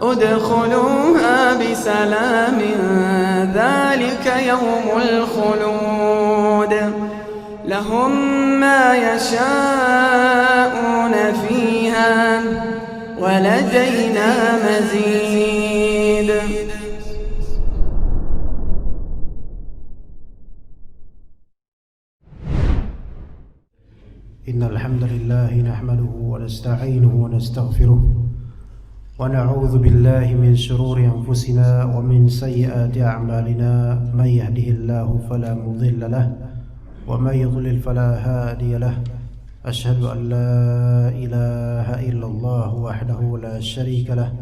ادخلوها بسلام ذلك يوم الخلود لهم ما يشاءون فيها ولدينا مزيد. إن الحمد لله نحمده ونستعينه ونستغفره ونعوذ بالله من شرور أنفسنا ومن سيئات أعمالنا من يهده الله فلا مضل له ومن يضلل فلا هادي له أشهد أن لا إله إلا الله وحده لا شريك له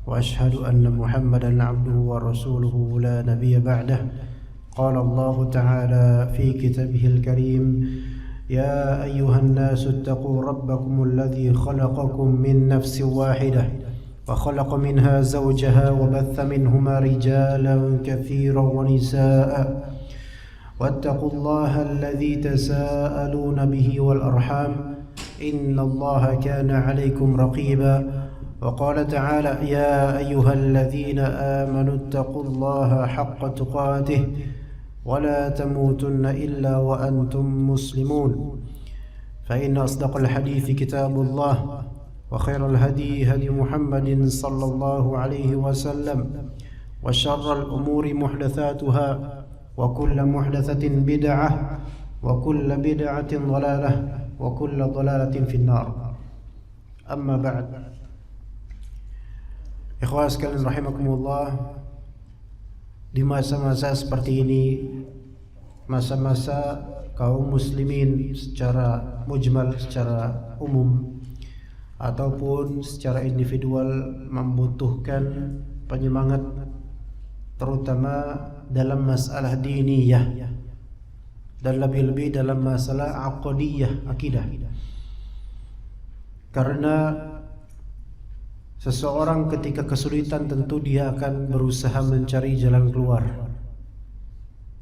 وأشهد أن محمدا عبده ورسوله لا نبي بعده. قال الله تعالى في كتابه الكريم يا أيها الناس اتقوا ربكم الذي خلقكم من نفس واحدة وخلق منها زوجها وبث منهما رجالا كثيرا ونساء واتقوا الله الذي تساءلون به والأرحام إن الله كان عليكم رقيبا. وقال تعالى يا أيها الذين آمنوا اتقوا الله حق تقاته ولا تموتن إلا وأنتم مسلمون. فإن أصدق الحديث كتاب الله وخير الهدي هدي محمد صلى الله عليه وسلم وشر الأمور محدثاتها وكل محدثة بدعة وكل بدعة ضلالة وكل ضلالة في النار. أما بعد. Ikhwan sekalian rahimakumullah, di masa-masa seperti ini, masa-masa kaum muslimin secara mujmal, secara umum ataupun secara individual membutuhkan penyemangat, terutama dalam masalah diniyah dan lebih-lebih dalam masalah aqdiyah, akidah. Karena seseorang ketika kesulitan tentu dia akan berusaha mencari jalan keluar.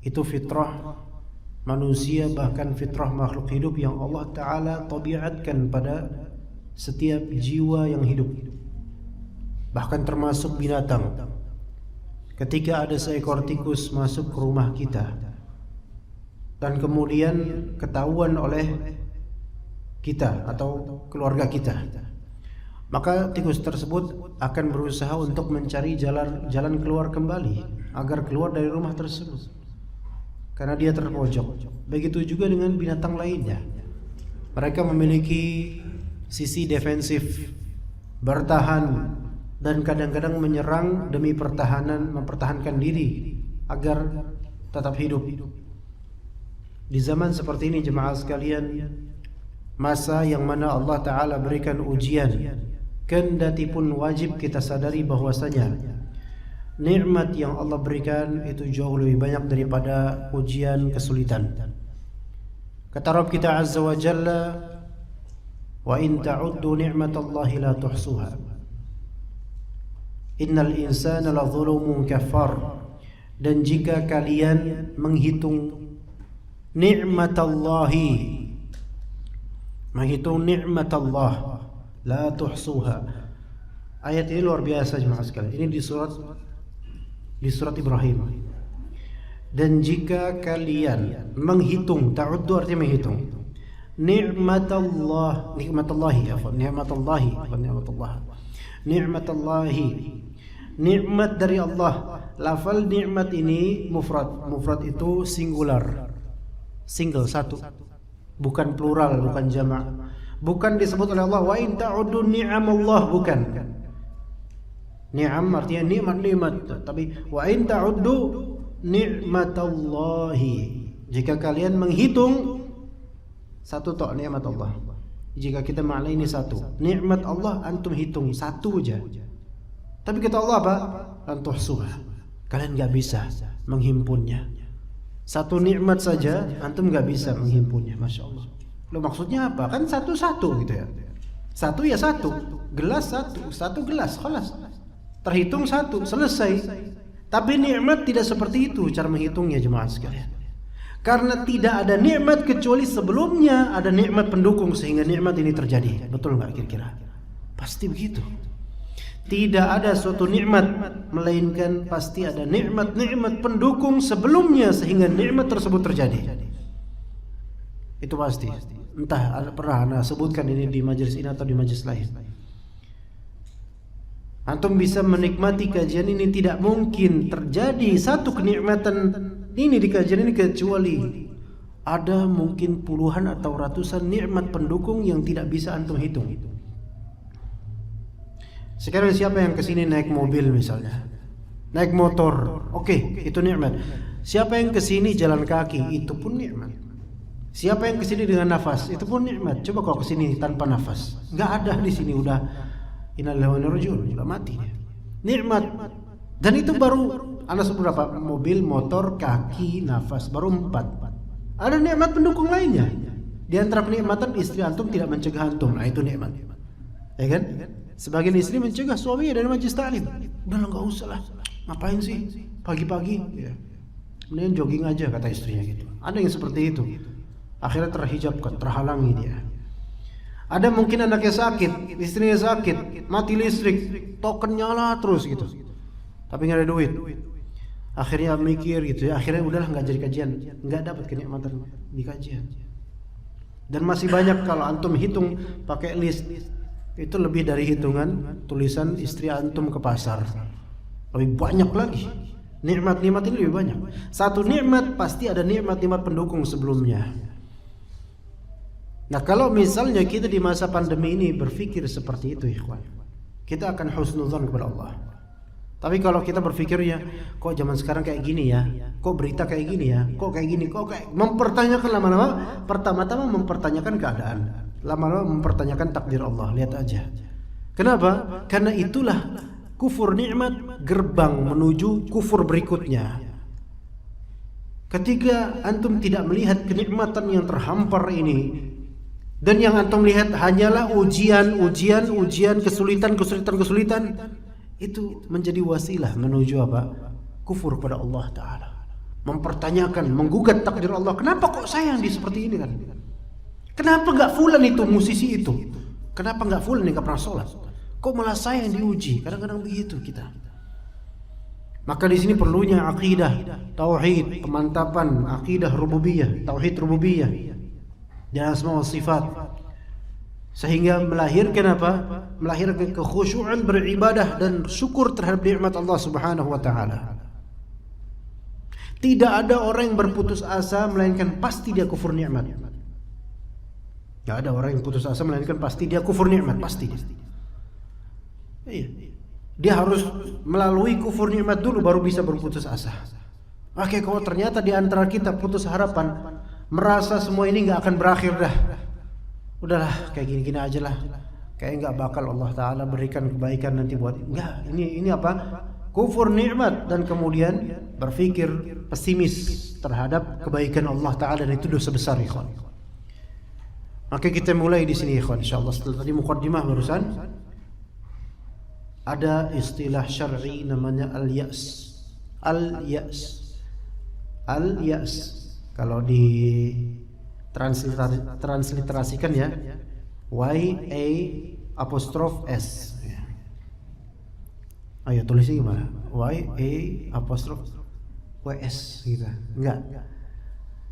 Itu fitrah manusia, bahkan fitrah makhluk hidup yang Allah Ta'ala tabiatkan pada setiap jiwa yang hidup, bahkan termasuk binatang. Ketika ada seekor tikus masuk ke rumah kita dan kemudian ketahuan oleh kita atau keluarga kita, maka tikus tersebut akan berusaha untuk mencari jalan keluar kembali agar keluar dari rumah tersebut, karena dia terpojok. Begitu juga dengan binatang lainnya, mereka memiliki sisi defensif, bertahan, dan kadang-kadang menyerang demi mempertahankan diri agar tetap hidup. Di zaman seperti ini jemaah sekalian, masa yang mana Allah Ta'ala berikan ujian, kendati pun wajib kita sadari bahwasanya nikmat yang Allah berikan itu jauh lebih banyak daripada ujian kesulitan. Kata Rabb kita Azza wa Jalla, wa in ta'uddu ni'matallahi la tuhsuha innal insana la dhulumun kafar. Dan jika kalian menghitung nikmatallahi, menghitung nikmat Allah, la tuhsuha. Ayat ini luar biasa jemaah sekalian. Ini di surat Ibrahim. Dan jika kalian menghitung, ta'uddu artinya menghitung, nikmat dari Allah. Lafal nikmat ini mufrad itu singular, single, satu, bukan plural, bukan jamak. Bukan disebut oleh Allah wa in ta'uddu ni'amallah, bukan. Ni'am artinya nikmat, tapi wa in ta'uddu ni'matallahi, jika kalian menghitung satu tok nikmat Allah. Jika kita makna ini satu, nikmat Allah antum hitung satu aja. Tapi kata Allah apa? Antuhsuha, kalian enggak bisa menghimpunnya. Satu nikmat saja antum enggak bisa menghimpunnya. Masya Allah. Lo maksudnya apa? Kan satu-satu gitu ya. Satu ya satu, gelas satu gelas, khalas. Terhitung satu, selesai. Tapi nikmat tidak seperti itu cara menghitungnya jemaah sekalian. Karena tidak ada nikmat kecuali sebelumnya ada nikmat pendukung sehingga nikmat ini terjadi. Betul enggak kira-kira? Pasti begitu. Tidak ada suatu nikmat melainkan pasti ada nikmat-nikmat pendukung sebelumnya sehingga nikmat tersebut terjadi. Itu pasti. Entah pernah Anda sebutkan ini di majelis ini atau di majelis lain. Antum bisa menikmati kajian ini, tidak mungkin terjadi satu kenikmatan ini di kajian ini kecuali ada mungkin puluhan atau ratusan nikmat pendukung yang tidak bisa antum hitung. Sekarang siapa yang kesini naik mobil misalnya, naik motor, oke, itu nikmat. Siapa yang kesini jalan kaki, itu pun nikmat. Siapa yang kesini dengan nafas, itu pun nikmat. Coba kalau kesini tanpa nafas, nggak ada di sini, udah innalillahi wa inna ilaihi raji'un, udah mati dia. Nikmat. Dan itu baru ada berapa? Mobil, motor, kaki, nafas, baru 4. Ada nikmat pendukung lainnya. Di antara kenikmatan istri antum tidak mencegah antum, nah itu nikmat. Ya kan? Sebagian istri mencegah suaminya dari majlis ta'lim. Udah nggak usah lah, ngapain sih pagi-pagi? Ya. Mendingan jogging aja kata istrinya gitu. Ada yang seperti itu. Akhirnya terhijabkan, terhalangi dia. Ada mungkin anaknya sakit, istrinya sakit, mati listrik, token nyala terus gitu. Tapi nggak ada duit. Akhirnya mikir gitu ya. Akhirnya udahlah nggak jadi kajian, nggak dapat kenikmatan di kajian. Dan masih banyak kalau antum hitung pakai list. Itu lebih dari hitungan tulisan istri antum ke pasar. Lebih banyak lagi. Nikmat-nikmat ini lebih banyak. Satu nikmat pasti ada nikmat-nikmat pendukung sebelumnya. Nah, kalau misalnya kita di masa pandemi ini berpikir seperti itu, ikhwan, kita akan husnudzon kepada Allah. Tapi kalau kita berpikirnya, kok zaman sekarang kayak gini ya, kok berita kayak gini ya, kok kayak gini, kok kayak mempertanyakan lama-lama, pertama-tama mempertanyakan keadaan. Lama-lama mempertanyakan takdir Allah. Lihat aja. Kenapa? Karena itulah kufur nikmat, gerbang menuju kufur berikutnya. Ketika antum tidak melihat kenikmatan yang terhampar ini, dan yang antum lihat hanyalah ujian, kesulitan, itu menjadi wasilah menuju apa? Kufur pada Allah Ta'ala. Mempertanyakan, menggugat takdir Allah. Kenapa kok saya yang seperti ini kan? Kenapa nggak fulan itu musisi itu? Kenapa nggak fulan yang nggak pernah sholat? Kok malah saya yang diuji? Kadang-kadang begitu kita. Maka di sini perlunya akidah, tauhid, pemantapan akidah rububiyah, tauhid rububiyah dan asma wa sifat. Sehingga melahirkan apa? Melahirkan kekhusyuan beribadah dan syukur terhadap nikmat Allah Subhanahu wa taala. Tidak ada orang yang berputus asa melainkan pasti dia kufur nikmat. Tidak ada orang yang putus asa melainkan pasti dia kufur nikmat, pasti. Iya. Dia harus melalui kufur nikmat dulu baru bisa berputus asa. Oke, kalau ternyata di antara kita putus harapan, merasa semua ini nggak akan berakhir dah. Udahlah, kayak gini-gini aja lah. Kayak nggak bakal Allah Ta'ala berikan kebaikan nanti buat. Enggak, ini apa? Kufur nikmat dan kemudian berpikir pesimis terhadap kebaikan Allah Ta'ala, dan itu dosa besar, ikhwan. Maka kita mulai di sini, ikhwan, insyaallah. Setelah tadi muqaddimah barusan, ada istilah syar'i namanya al-ya's. Al-ya's. Al-ya's. Kalau di transliterasikan ya, Y-A''S. Ayo tulisnya gimana? Y-A''W-S gitu. Enggak.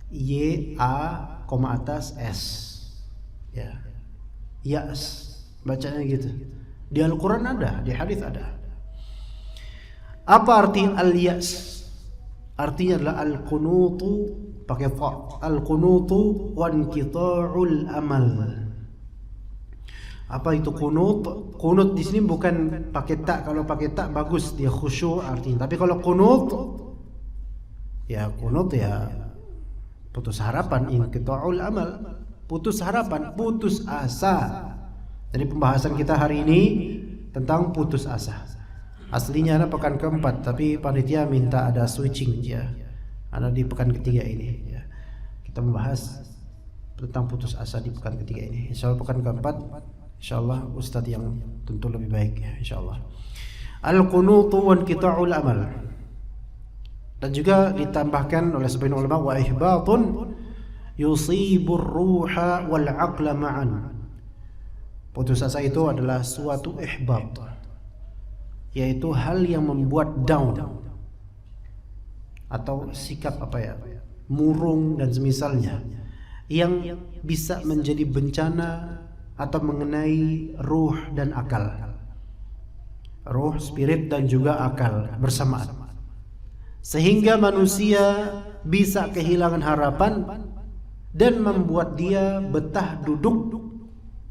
Y-A, atas S. Ya. Yas. Bacanya gitu. Di Al-Quran ada, di hadis ada. Apa arti al-yas? Artinya adalah al-qunutu, pakai fa. Al-qunutu wa inqita'ul amal. Apa itu qunut? Qunut di sini bukan pakai tak. Kalau pakai tak bagus, dia khusyuk artinya. Tapi kalau qunut ya putus harapan, inqita'ul amal. Putus harapan, putus asa. Jadi pembahasan kita hari ini tentang putus asa. Aslinya ada pekan keempat, tapi panitia minta ada switching ya. Ada di pekan ketiga ini ya. Kita membahas tentang putus asa di pekan ketiga ini. Insyaallah pekan keempat, insyaallah ustadz yang tentu lebih baik ya, insyaallah. Al-qunutu wa inqita'ul amal. Dan juga ditambahkan oleh sebagian ulama wa ihbatun yusibur ruha wal aqla ma'an. Putus asa itu adalah suatu ihbat, yaitu hal yang membuat down atau sikap murung dan semisalnya yang bisa menjadi bencana atau mengenai ruh dan akal. Ruh, spirit dan juga akal bersamaan. Sehingga manusia bisa kehilangan harapan dan membuat dia betah duduk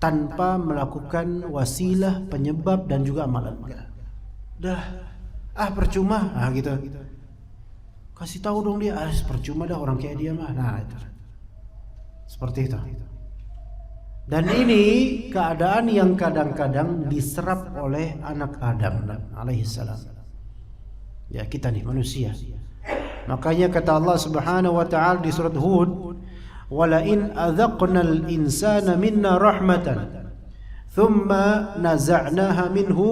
tanpa melakukan wasilah, penyebab dan juga amalan. Percuma, gitu. Kasih tahu dong dia, percuma dah orang kayak dia mah. Nah, itu. Seperti itu. Dan ini keadaan yang kadang-kadang diserap oleh anak Adam alaihissalam. Ya, kita nih manusia. Makanya kata Allah Subhanahu wa taala di surat Hud, "Wala in adzaqnal insana minna rahmatan, thumma naza'naha minhu,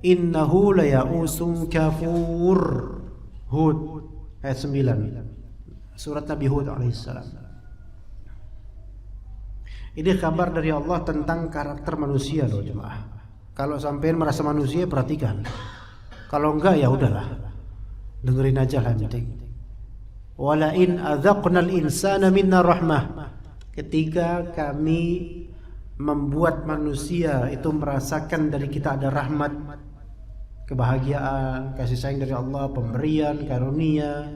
innahu laya'usun kafur." Hud ayat 9. Surat Nabi Hud alaihissalam. Ini kabar dari Allah tentang karakter manusia loh jemaah. Kalau sampai merasa manusia, perhatikan. Kalau enggak ya udahlah, dengerin aja lah yang penting. Wala in adzaqnal insana minna rahmah. Ketika kami membuat manusia itu merasakan dari kita ada rahmat, kebahagiaan, kasih sayang dari Allah, pemberian, karunia,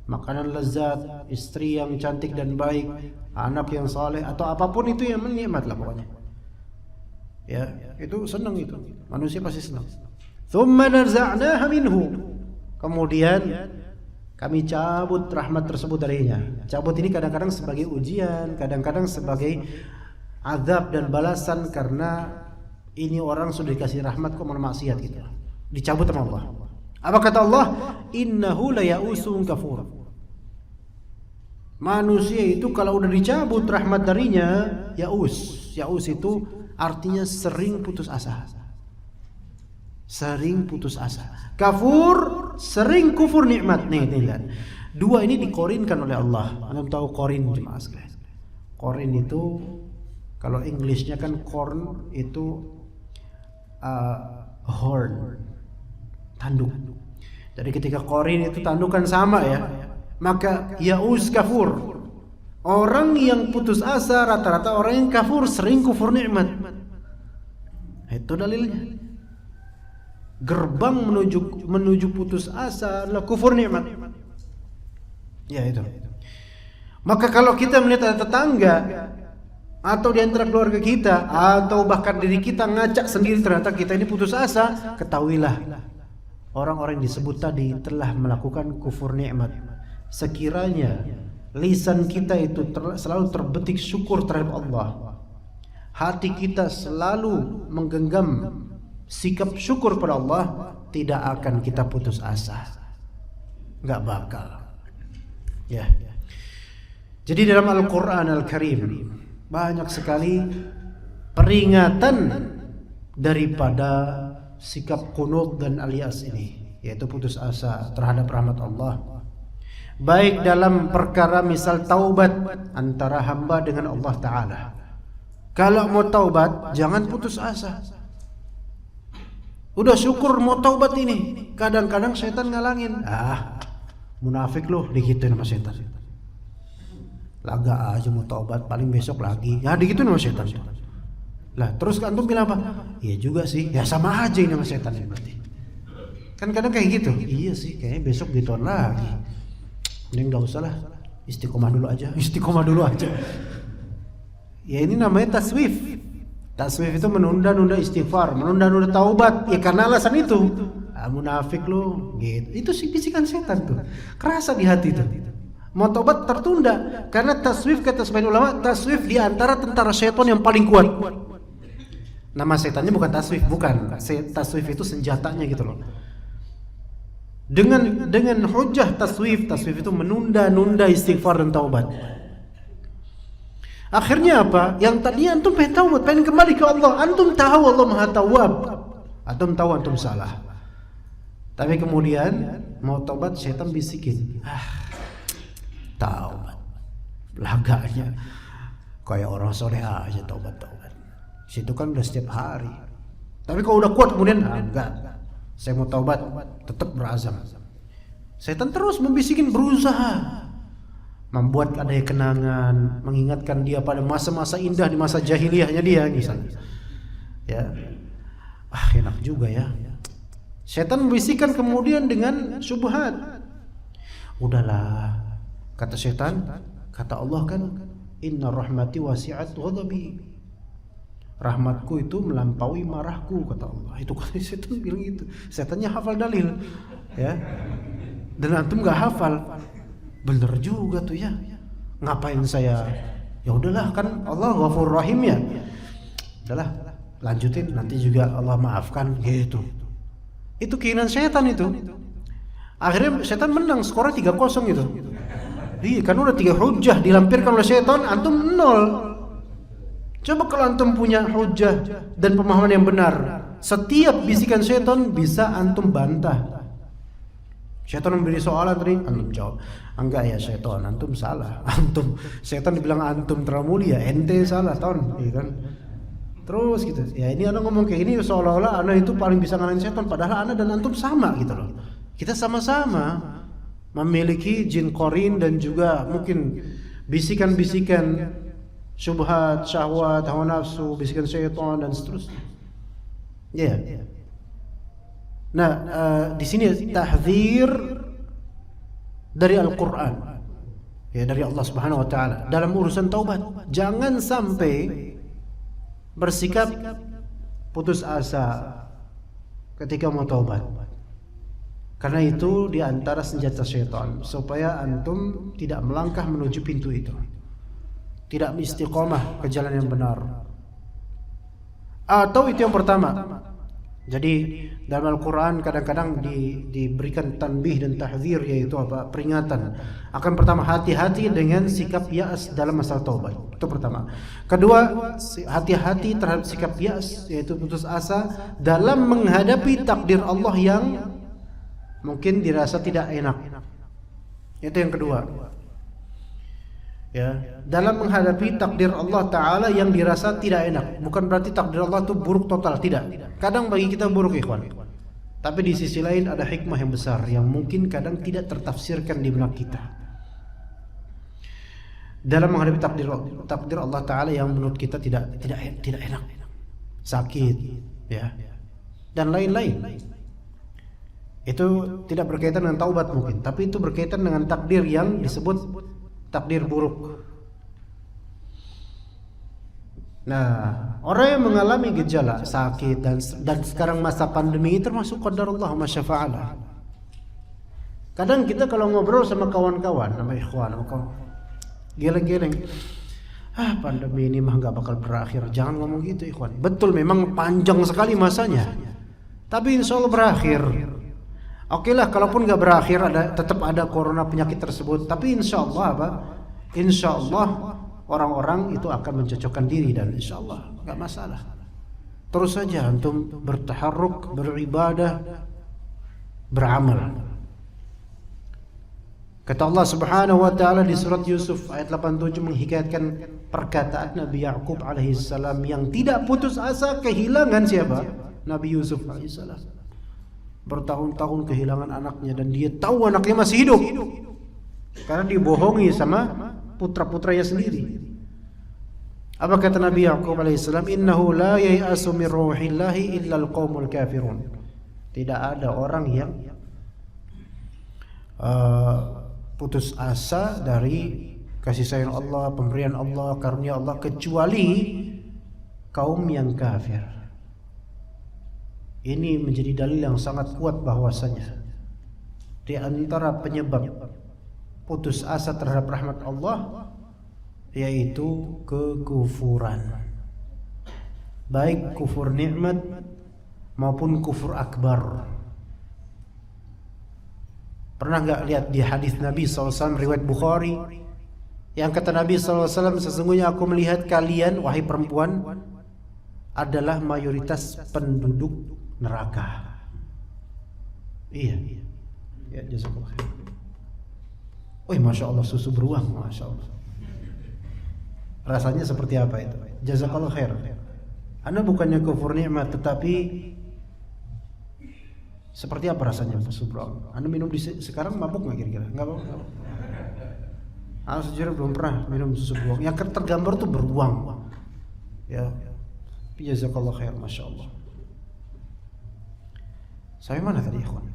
makanan lezat, istri yang cantik dan baik, anak yang saleh atau apapun itu yang nikmat lah pokoknya. Ya, itu senang itu. Manusia pasti senang. Tsumma naza'naha minhu. Kemudian kami cabut rahmat tersebut darinya. Cabut ini kadang-kadang sebagai ujian, kadang-kadang sebagai azab dan balasan karena ini orang sudah dikasih rahmat kok malah maksiat gitu. Dicabut sama Allah. Apa kata Allah? Innahu laya'usun kafur. Manusia itu kalau udah dicabut rahmat darinya, yaus. Yaus itu artinya sering putus asa. Sering putus asa. Kafur, sering kufur nikmat. Nih lihat. Dua ini dikorinkan oleh Allah. Anda tahu korin jemaah sekalian. Korin itu kalau Englishnya kan corn itu horn, tanduk. Jadi ketika korin itu tandukan sama ya, maka yaus kafur. Orang yang putus asa rata-rata orang yang kafur, sering kufur nikmat. Itu dalilnya. Gerbang menuju putus asa adalah kufur nikmat. Ya itu. Maka kalau kita melihat ada tetangga atau di antara keluarga kita atau bahkan diri kita ngacak sendiri ternyata kita ini putus asa, ketahuilah orang-orang yang disebut tadi telah melakukan kufur nikmat. Sekiranya lisan kita itu selalu terbetik syukur terhadap Allah, hati kita selalu menggenggam sikap syukur pada Allah, tidak akan kita putus asa. Enggak bakal. Ya. Jadi dalam Al-Qur'an Al-Karim banyak sekali peringatan daripada sikap qunut dan al-yas ini, yaitu putus asa terhadap rahmat Allah. Baik dalam perkara misal taubat antara hamba dengan Allah Ta'ala. Kalau mau taubat jangan putus asa. Udah syukur mau taubat ini, kadang-kadang setan ngalangin. Munafik loh, digituin sama setan. Laga aja mau taubat, paling besok lagi. Ya digituin sama setan. Lah terus antum bilang apa? Iya juga sih, ya sama aja ini sama setan ini berarti. Kan kadang kayak gitu. Iya sih, kayaknya besok gituan lagi. Ini enggak usah lah, istiqomah dulu aja. Ya ini namanya taswif. Taswif itu menunda-nunda istighfar, menunda-nunda taubat. Ya karena alasan itu. Munafik lo, gitu. Itu sih bisikan setan tuh. Kerasa di hati tuh. Mau taubat tertunda karena taswif kata sebagian ulama, taswif di antara tentara setan yang paling kuat. Nama setannya bukan taswif, bukan. Taswif itu senjatanya gitu loh. Dengan hujah taswif itu menunda-nunda istighfar dan taubat. Akhirnya apa? Yang tadi antum pengen taubat, pengen kembali ke Allah. Antum tahu Allah Maha Tawwab. Antum tahu antum salah. Tapi kemudian mau taubat, setan bisikin. Taubat. Laganya kayak orang soleh aja taubat. Situ kan udah setiap hari. Tapi kalau udah kuat kemudian enggak. saya mau taubat, tetap berazam. Setan terus membisikin, berusaha membuat ada kenangan, mengingatkan dia pada masa-masa indah di masa jahiliyahnya dia misalnya. Ya, enak juga ya. Setan membisikkan kemudian dengan syubhat. Udahlah, kata setan, kata Allah kan, inna rahmati wasi'at ghadabi. Rahmatku itu melampaui marahku, kata Allah. Itu kan setan bilang gitu. Setannya hafal dalil, ya. Dan antum nggak hafal, bener juga tuh ya. Ngapain saya? Ya udahlah, kan Allah Ghafurur Rahim ya. Udahlah, lanjutin, nanti juga Allah maafkan gitu. Itu keinginan setan itu. Akhirnya setan menang, skornya 3-0 gitu. Iya, kan udah 3 hujjah dilampirkan oleh setan, antum 0. Coba kalau antum punya hujjah dan pemahaman yang benar, setiap bisikan setan bisa antum bantah. Setan memberi soalan tadi, antum jawab, enggak ya setan, antum salah. Setan dibilang antum terlalu mulia, ente salah ton, iya kan? Terus gitu. Ya ini anak ngomong kayak ini seolah-olah anak itu paling bisa ngalahin setan, padahal anak dan antum sama gitu loh. Kita sama-sama memiliki jin qarin dan juga mungkin bisikan-bisikan syubhat, syahwat, hawa nafsu, bisikan syaitan dan seterusnya. Ya. Yeah. Nah, di sini tahdzir dari Al-Qur'an. Ya, dari Allah Subhanahu wa taala dalam urusan taubat. Jangan sampai bersikap putus asa ketika mau taubat. Karena itu di antara senjata syaitan supaya antum tidak melangkah menuju pintu itu. Tidak istiqomah ke jalan yang benar. Atau itu yang pertama. Jadi dalam Al-Quran kadang-kadang diberikan tanbih dan tahdzir, yaitu apa? Peringatan. Akan pertama, hati-hati dengan sikap ya'as dalam masalah taubat. Itu pertama. Kedua, hati-hati terhadap sikap ya'as, yaitu putus asa dalam menghadapi takdir Allah yang mungkin dirasa tidak enak. Itu yang kedua. Ya, dalam menghadapi takdir Allah Ta'ala yang dirasa tidak enak. Bukan berarti takdir Allah itu buruk total, tidak. Kadang bagi kita buruk, ikhwan. Tapi di sisi lain ada hikmah yang besar yang mungkin kadang tidak tertafsirkan di benak kita. Dalam menghadapi takdir Allah Ta'ala yang menurut kita tidak enak, sakit, ya, dan lain-lain. Itu tidak berkaitan dengan taubat mungkin, tapi itu berkaitan dengan takdir yang disebut takdir buruk. Nah, orang yang mengalami gejala sakit dan sekarang masa pandemi termasuk qadarullah ma syafa'ala. Kadang kita kalau ngobrol sama kawan-kawan, sama ikhwan, geleng-geleng, pandemi ini mah nggak bakal berakhir. Jangan ngomong gitu, ikhwan. Betul, memang panjang sekali masanya, tapi insya Allah berakhir. Oke lah, kalaupun nggak berakhir, tetap ada corona penyakit tersebut. Tapi insya Allah apa? Insya Allah orang-orang itu akan mencocokkan diri dan insya Allah nggak masalah. Terus saja antum bertaharruk, beribadah, beramal. Kata Allah Subhanahu wa taala di surat Yusuf ayat 87 menghikayatkan perkataan Nabi Ya'qub alaihissalam yang tidak putus asa kehilangan siapa? Nabi Yusuf alaihissalam. Bertahun-tahun kehilangan anaknya dan dia tahu anaknya masih hidup karena dibohongi sama putra-putranya sendiri. Apa kata Nabi Ya'qub alaihissalam? Innahu la yai'asu min ruhillahi illa alqaumul kafirun. Tidak ada orang yang putus asa dari kasih sayang Allah, pemberian Allah, karunia Allah, kecuali kaum yang kafir. Ini menjadi dalil yang sangat kuat bahwasanya di antara penyebab putus asa terhadap rahmat Allah yaitu kekufuran, baik kufur nikmat maupun kufur akbar. Pernah nggak lihat di hadis Nabi SAW riwayat Bukhari yang kata Nabi SAW, sesungguhnya aku melihat kalian wahai perempuan adalah mayoritas penduduk neraka. Iya. Ya, jazakallah khair. Masya Allah, susu beruang, masya Allah. Rasanya seperti apa itu? Jazakallah khair. Anda bukannya kufur nikmat, tetapi Seperti apa rasanya susu beruang? Anda minum sekarang mabuk nggak kira-kira? Nggak apa? Sejujurnya belum pernah minum susu beruang. Yang tergambar tuh beruang. Ya, jazakallah khair, masya Allah. Saya mana tadi, ikhwan?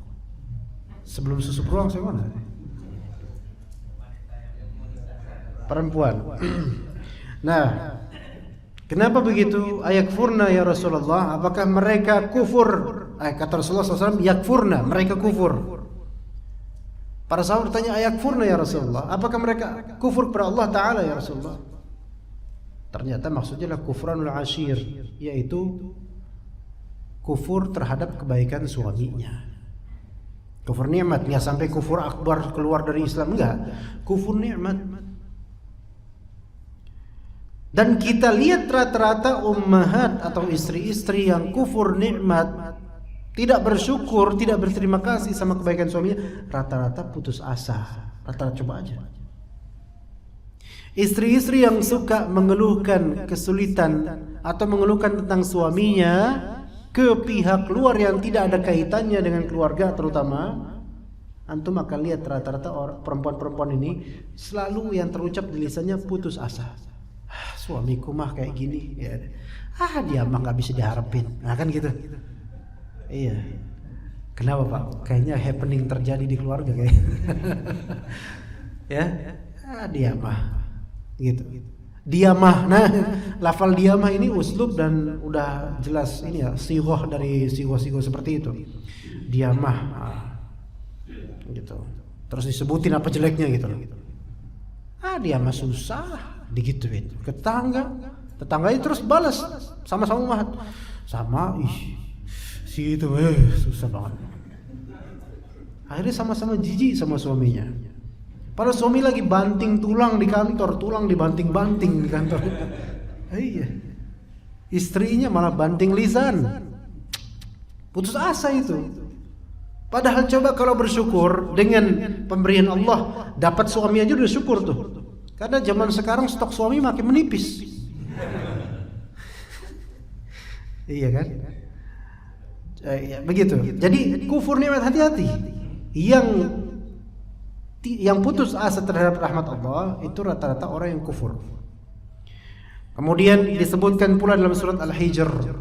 Sebelum susu beruang saya mana? Perempuan. Nah, kenapa begitu? Ayakfurna ya Rasulullah. Apakah mereka kufur? Kata Rasulullah SAW, yakfurna, mereka kufur. Para sahabat bertanya, ayakfurna ya Rasulullah. Apakah mereka kufur kepada Allah Ta'ala ya Rasulullah? Ternyata maksudnya adalah kufranul ashir, yaitu kufur terhadap kebaikan suaminya. Kufur nikmat, nggak sampai kufur akbar keluar dari Islam, enggak. Kufur nikmat. Dan kita lihat rata-rata ummahat atau istri-istri yang kufur nikmat, tidak bersyukur, tidak berterima kasih sama kebaikan suaminya, rata-rata putus asa. Rata-rata, coba aja. Istri-istri yang suka mengeluhkan kesulitan atau mengeluhkan tentang suaminya ke pihak luar yang tidak ada kaitannya dengan keluarga terutama, antum akan lihat rata-rata perempuan-perempuan ini selalu yang terucap di lisannya putus asa. Suamiku mah kayak gini, ya. Dia mah nggak bisa diharapin. Nah kan gitu. Iya. Kenapa Pak? Kayaknya happening terjadi di keluarga kayak. Ya. Dia mah. Gitu. Dia mah. Nah, lafal dia mah ini uslub dan udah jelas ini ya, sighah dari sighah-sighah seperti itu. Dia mah. Gitu. Terus disebutin apa jeleknya gitu. Dia mah susah. Digituin ke tetangganya terus balas sama-sama mahat sama si itu susah banget, akhirnya sama-sama jijik sama suaminya. Padahal suami lagi banting tulang di kantor, tulang dibanting-banting di kantor. Iya, istrinya malah banting lisan. Putus asa itu. Padahal coba kalau bersyukur dengan pemberian Allah, dapat suami aja udah syukur tuh. Karena zaman sekarang stok suami makin menipis. Iya kan? Ya, begitu. Jadi kufur nikmat, hati-hati. Yang putus asa terhadap rahmat Allah itu rata-rata orang yang kufur. Kemudian disebutkan pula dalam surat Al-Hijr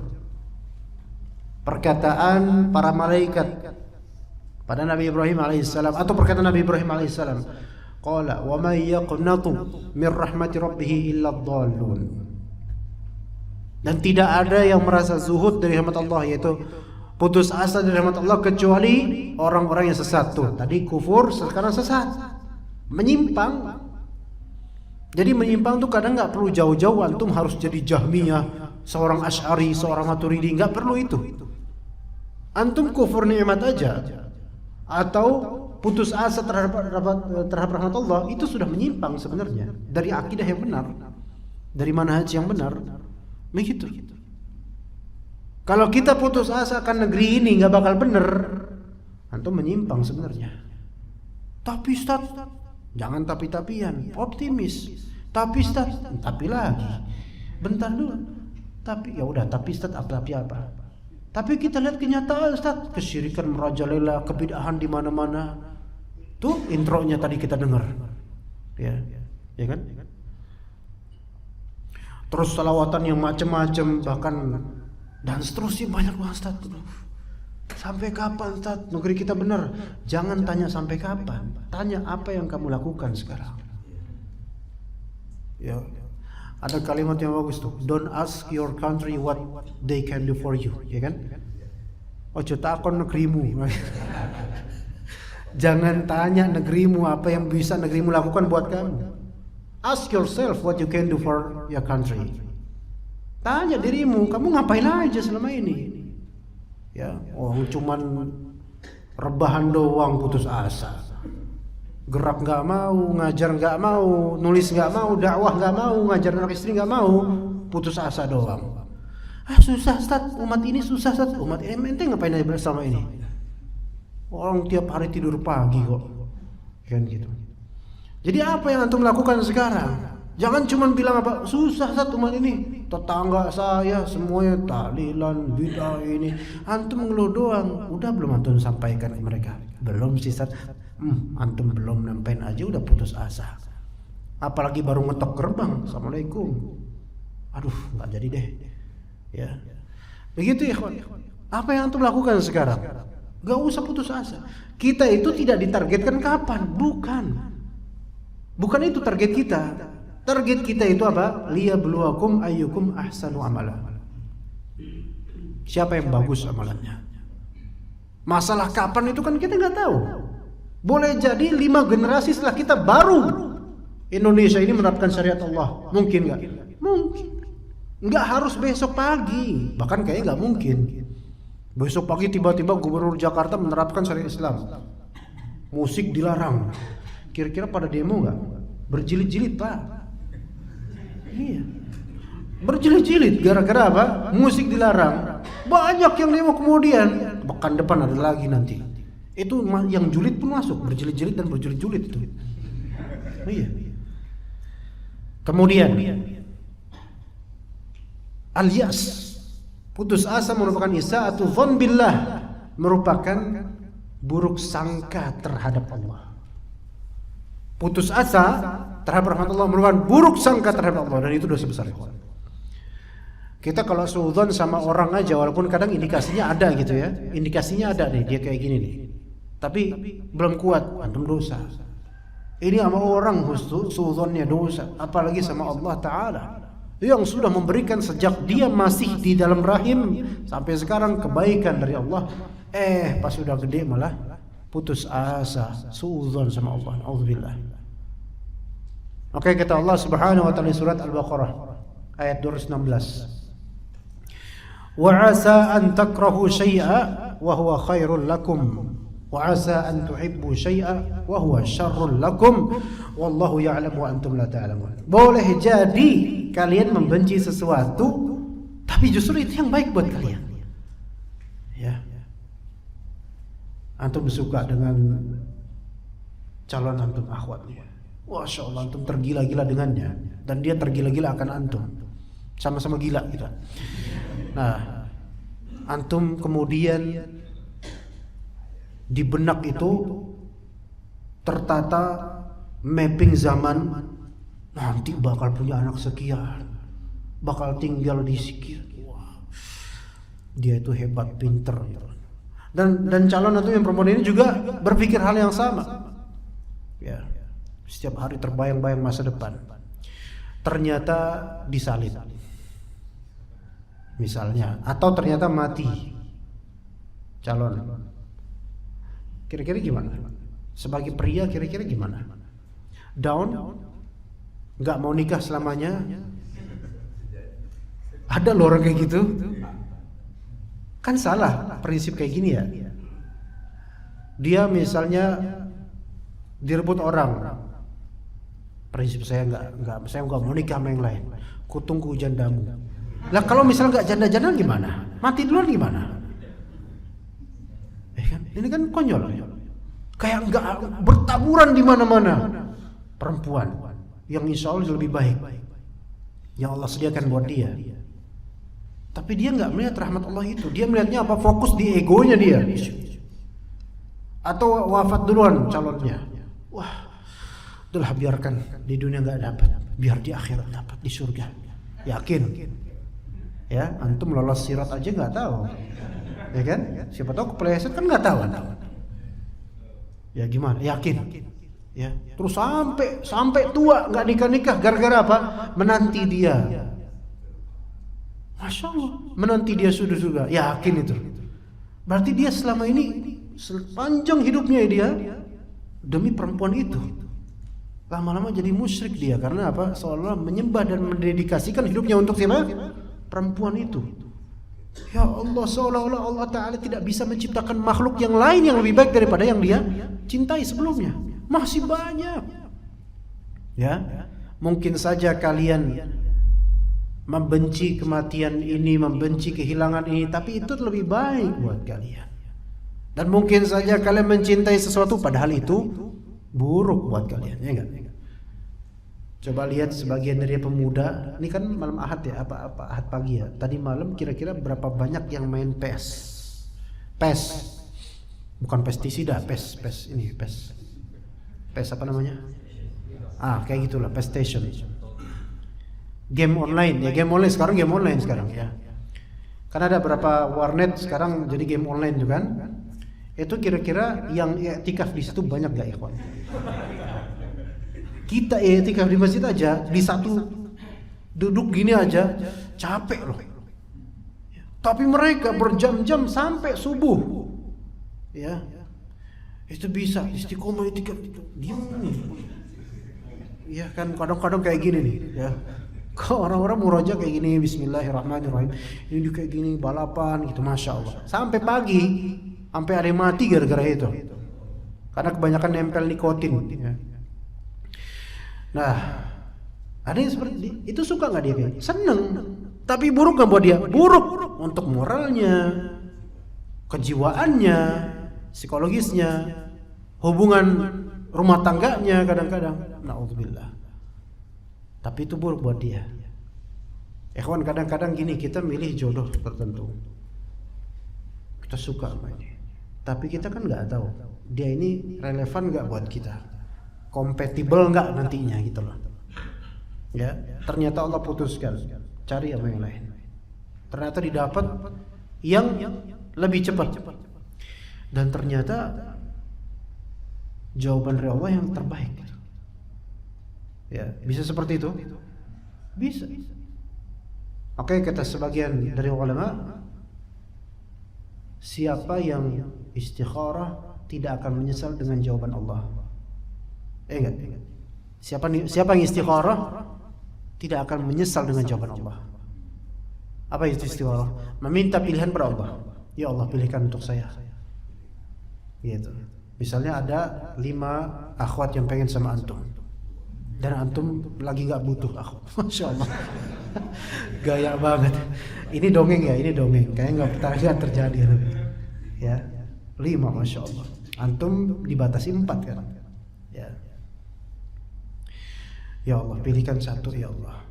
perkataan para malaikat pada Nabi Ibrahim alaihissalam, atau perkataan Nabi Ibrahim alaihissalam, qala wa may yaqnatu min rahmati rabbih illa ad-dallun. Dan tidak ada yang merasa zuhud dari rahmat Allah, yaitu putus asa dari rahmat Allah, kecuali orang-orang yang sesat. Tuh tadi kufur, sekarang sesat, menyimpang. Jadi menyimpang tuh kadang nggak perlu jauh-jauh antum harus jadi Jahmiyah, seorang Asy'ari, seorang Maturidi, nggak perlu itu. Antum kufur nikmat aja atau putus asa terhadap rahmat Allah, itu sudah menyimpang sebenarnya dari akidah yang benar, dari manhaj yang benar. Begitu. Kalau kita putus asa akan negeri ini nggak bakal benar, antum menyimpang sebenarnya. Tapi Ustaz, jangan tapi-tapian, optimis. Tapi Ustaz, tapi lagi. Bentar dulu. Tapi ya udah, tapi Ustaz tapi apa? Tapi kita lihat kenyataan Ustaz, kesyirikan merajalela, kebid'ahan di mana-mana. Tuh intronya tadi kita dengar. Ya kan? Terus salawatan yang macam-macam, bahkan dan seterusnya banyak banget Ustaz. Sampai kapan Ustaz negeri kita benar? Jangan tanya sampai kapan, tanya apa yang kamu lakukan sekarang. Ya, ada kalimat yang bagus tuh, don't ask your country what they can do for you, ya kan? Ojo takon negerimu. Jangan tanya negerimu apa yang bisa negerimu lakukan buat kamu. Ask yourself what you can do for your country. Tanya dirimu, kamu ngapain aja selama ini? Ya, cuman rebahan doang putus asa. Gerak nggak mau, ngajar nggak mau, nulis nggak mau, dakwah nggak mau, ngajar anak istri nggak mau, putus asa doang. Susah Ustaz, umat ini susah Ustaz. Umat ini ente ngapain aja bersama ini? Orang tiap hari tidur pagi kok. Kan gitu. Jadi apa yang antum lakukan sekarang? Jangan cuma bilang apa susah satu umat ini, tetangga saya semuanya tahlilan bid'ah ini. Antum ngeluh doang, udah belum antum sampaikan ke mereka? Belum sih Ustaz. Antum belum nyampein aja udah putus asa. Apalagi baru ngetok gerbang, assalamualaikum. Aduh, nggak jadi deh. Ya, begitu ya. Apa yang antum lakukan sekarang? Gak usah putus asa. Kita itu tidak ditargetkan kapan, bukan itu target kita. Target kita itu apa? Liyabluwakum ayyukum ahsanu amala. Siapa yang bagus amalannya? Masalah kapan itu kan kita nggak tahu. Boleh jadi 5 generasi setelah kita baru Indonesia ini menerapkan syariat Allah. Mungkin nggak? Mungkin. Nggak harus besok pagi. Bahkan kayaknya nggak mungkin. Besok pagi tiba-tiba Gubernur Jakarta menerapkan syariat Islam. Musik dilarang. Kira-kira pada demo nggak? Berjilid-jilid Pak. Iya. Berjilid-jilid gara-gara apa? Musik dilarang. Banyak yang demo kemudian. Pekan depan ada lagi nanti. Itu yang julid pun masuk, berjilid-jilid dan berjulid-julid itu. Iya. Kemudian al-yas, putus asa merupakan isa'atu dzan billah, merupakan buruk sangka terhadap Allah. Putus asa terhadap rahmat Allah merupakan buruk sangka terhadap Allah, dan itu dosa besar. Kita kalau suudzon sama orang aja, walaupun kadang indikasinya ada gitu ya, indikasinya ada nih, dia kayak gini nih, tapi belum kuat, antum dosa. Ini sama orang suudzonnya dosa, apalagi sama Allah Ta'ala yang sudah memberikan sejak dia masih di dalam rahim sampai sekarang kebaikan dari Allah. Pas sudah gede malah putus asa, suudzon sama Allah. Auzubillah. Oke, kata Allah Subhanahu wa taala surat Al-Baqarah ayat 216. Wa 'asa an takrahu syai'a wa huwa khairul lakum wa 'asa an tuhibbu syai'a wa huwa syarrul lakum wallahu ya'lamu wa antum la ta'lamun. Boleh jadi kalian membenci sesuatu tapi justru itu yang baik buat kalian. Ya. Antum suka dengan calon antum akhwatnya. Masya Allah, antum tergila-gila dengannya dan dia tergila-gila akan antum. Sama-sama gila kita. Nah, antum kemudian di benak itu tertata mapping zaman, nanti bakal punya anak sekian, bakal tinggal di sekian. Wah, dia itu hebat, pinter. Dan calon antum yang perempuan ini juga berpikir hal yang sama. Ya, setiap hari terbayang-bayang masa depan. Ternyata disalib, misalnya, atau ternyata mati calon. Kira-kira gimana? Sebagai pria kira-kira gimana? Down? Gak mau nikah selamanya? Ada loh orang kayak gitu. Kan salah prinsip kayak gini ya. Dia misalnya direbut orang. Prinsip saya saya nggak mau nikah sama yang lain. Kutunggu jandamu. Lah kalau misalnya nggak janda-janda gimana? Mati duluan gimana? Kan? Ini kan konyol. Kayak nggak bertaburan di mana-mana perempuan yang insya Allah lebih baik yang Allah sediakan buat dia. Tapi dia nggak melihat rahmat Allah itu. Dia melihatnya apa? Fokus di egonya dia. Atau wafat duluan calonnya. Wah, itulah biarkan di dunia nggak dapat, biar di akhirat dapat di surga. Yakin? Ya, antum lolos sirat aja nggak tahu, ya kan? Siapa tahu kepleset kan nggak tahu. Ya gimana? Yakin? Ya, terus sampai tua nggak nikah gara-gara apa? Menanti dia. Masya Allah, menanti dia sudah. Yakin itu? Berarti dia selama ini sepanjang hidupnya dia demi perempuan itu. Lama-lama jadi musyrik dia, karena apa? Seolah menyembah dan mendedikasikan hidupnya untuk siapa? Perempuan itu. Ya Allah, seolah-olah Allah Ta'ala tidak bisa menciptakan makhluk yang lain yang lebih baik daripada yang dia cintai sebelumnya. Masih banyak. Ya, mungkin saja kalian membenci kematian ini, membenci kehilangan ini, tapi itu lebih baik buat kalian. Dan mungkin saja kalian mencintai sesuatu padahal itu buruk buat kalian, ya enggak? Coba lihat sebagian dari pemuda, ini kan malam Ahad ya, apa Ahad pagi ya. Tadi malam kira-kira berapa banyak yang main PES? PES. Bukan pestisida, PES ini, PES. PES apa namanya? Kayak gitulah, PES Station. Game online ya, game online sekarang ya. Karena ada beberapa warnet sekarang jadi game online juga kan. Itu kira-kira yang i'tikaf di situ banyak gak ikhwan? Kita i'tikaf di masjid aja, di satu duduk gini aja capek loh. Tapi mereka berjam-jam sampai subuh. Ya. Itu bisa istiqomah i'tikaf diam. Ya kan kadang-kadang kayak gini nih, ya. Kok orang-orang murojaah kayak gini, bismillahirrahmanirrahim. Ini kayak gini balapan gitu, masya Allah. Sampai pagi, sampai ada yang mati gara-gara itu. Karena kebanyakan nempel nikotin. Ya. Nah, ada yang seperti itu, suka nggak dia kayak? Seneng. Tapi buruk nggak buat dia? Buruk untuk moralnya, kejiwaannya, psikologisnya, hubungan rumah tangganya kadang-kadang. Na'udzubillah. Tapi itu buruk buat dia. Ikhwan, kadang-kadang gini, kita milih jodoh tertentu. Kita suka sama ini. Tapi kita kan nggak tahu dia ini relevan nggak buat kita, kompatibel nggak nantinya gitu loh. Ya, ternyata Allah putuskan cari sama yang lain. Ternyata didapat yang lebih cepat. Dan ternyata jawaban dari Allah yang terbaik. Ya, bisa seperti itu? Bisa. Oke, kata sebagian dari ulama, siapa yang istikharah tidak akan menyesal dengan jawaban Allah. Enggak. Siapa yang istikharah tidak akan menyesal dengan jawaban Allah. Apa itu istikharah? Meminta pilihan pada Allah. Ya Allah, pilihkan untuk saya. Gitu. Misalnya ada 5 akhwat yang pengen sama antum. Dan antum lagi nggak butuh aku, masya Allah. Gaya banget. Ini dongeng ya, ini dongeng. Kayaknya nggak terjadi. Ya, 5 masya Allah. Antum dibatasi 4 kan? Ya. Ya Allah, pilihkan satu ya Allah.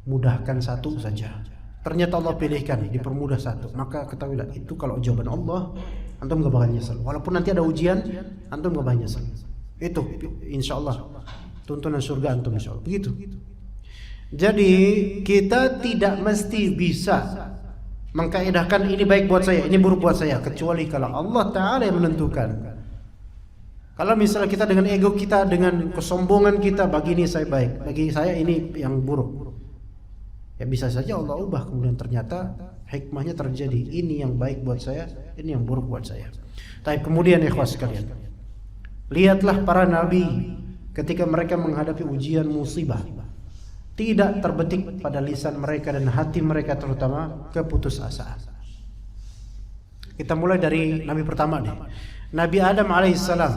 Mudahkan satu saja. Ternyata Allah pilihkan, dipermudah satu. Maka ketahuilah itu kalau jawaban Allah, antum nggak bakal nyesel. Walaupun nanti ada ujian, antum nggak bakal nyesel. Itu insya Allah tuntunan surga antum insyaallah. Begitu. Jadi kita tidak mesti bisa mengkaidahkan ini baik buat saya, ini buruk buat saya, kecuali kalau Allah Ta'ala yang menentukan. Kalau misalnya kita dengan ego kita, dengan kesombongan kita, bagi ini saya baik, bagi saya ini yang buruk, ya bisa saja Allah ubah, kemudian ternyata hikmahnya terjadi, ini yang baik buat saya, ini yang buruk buat saya. Tapi kemudian ikhwas sekalian, lihatlah para nabi ketika mereka menghadapi ujian musibah, tidak terbetik pada lisan mereka dan hati mereka terutama keputusasaan. Kita mulai dari nabi pertama nih, Nabi Adam alaihissalam.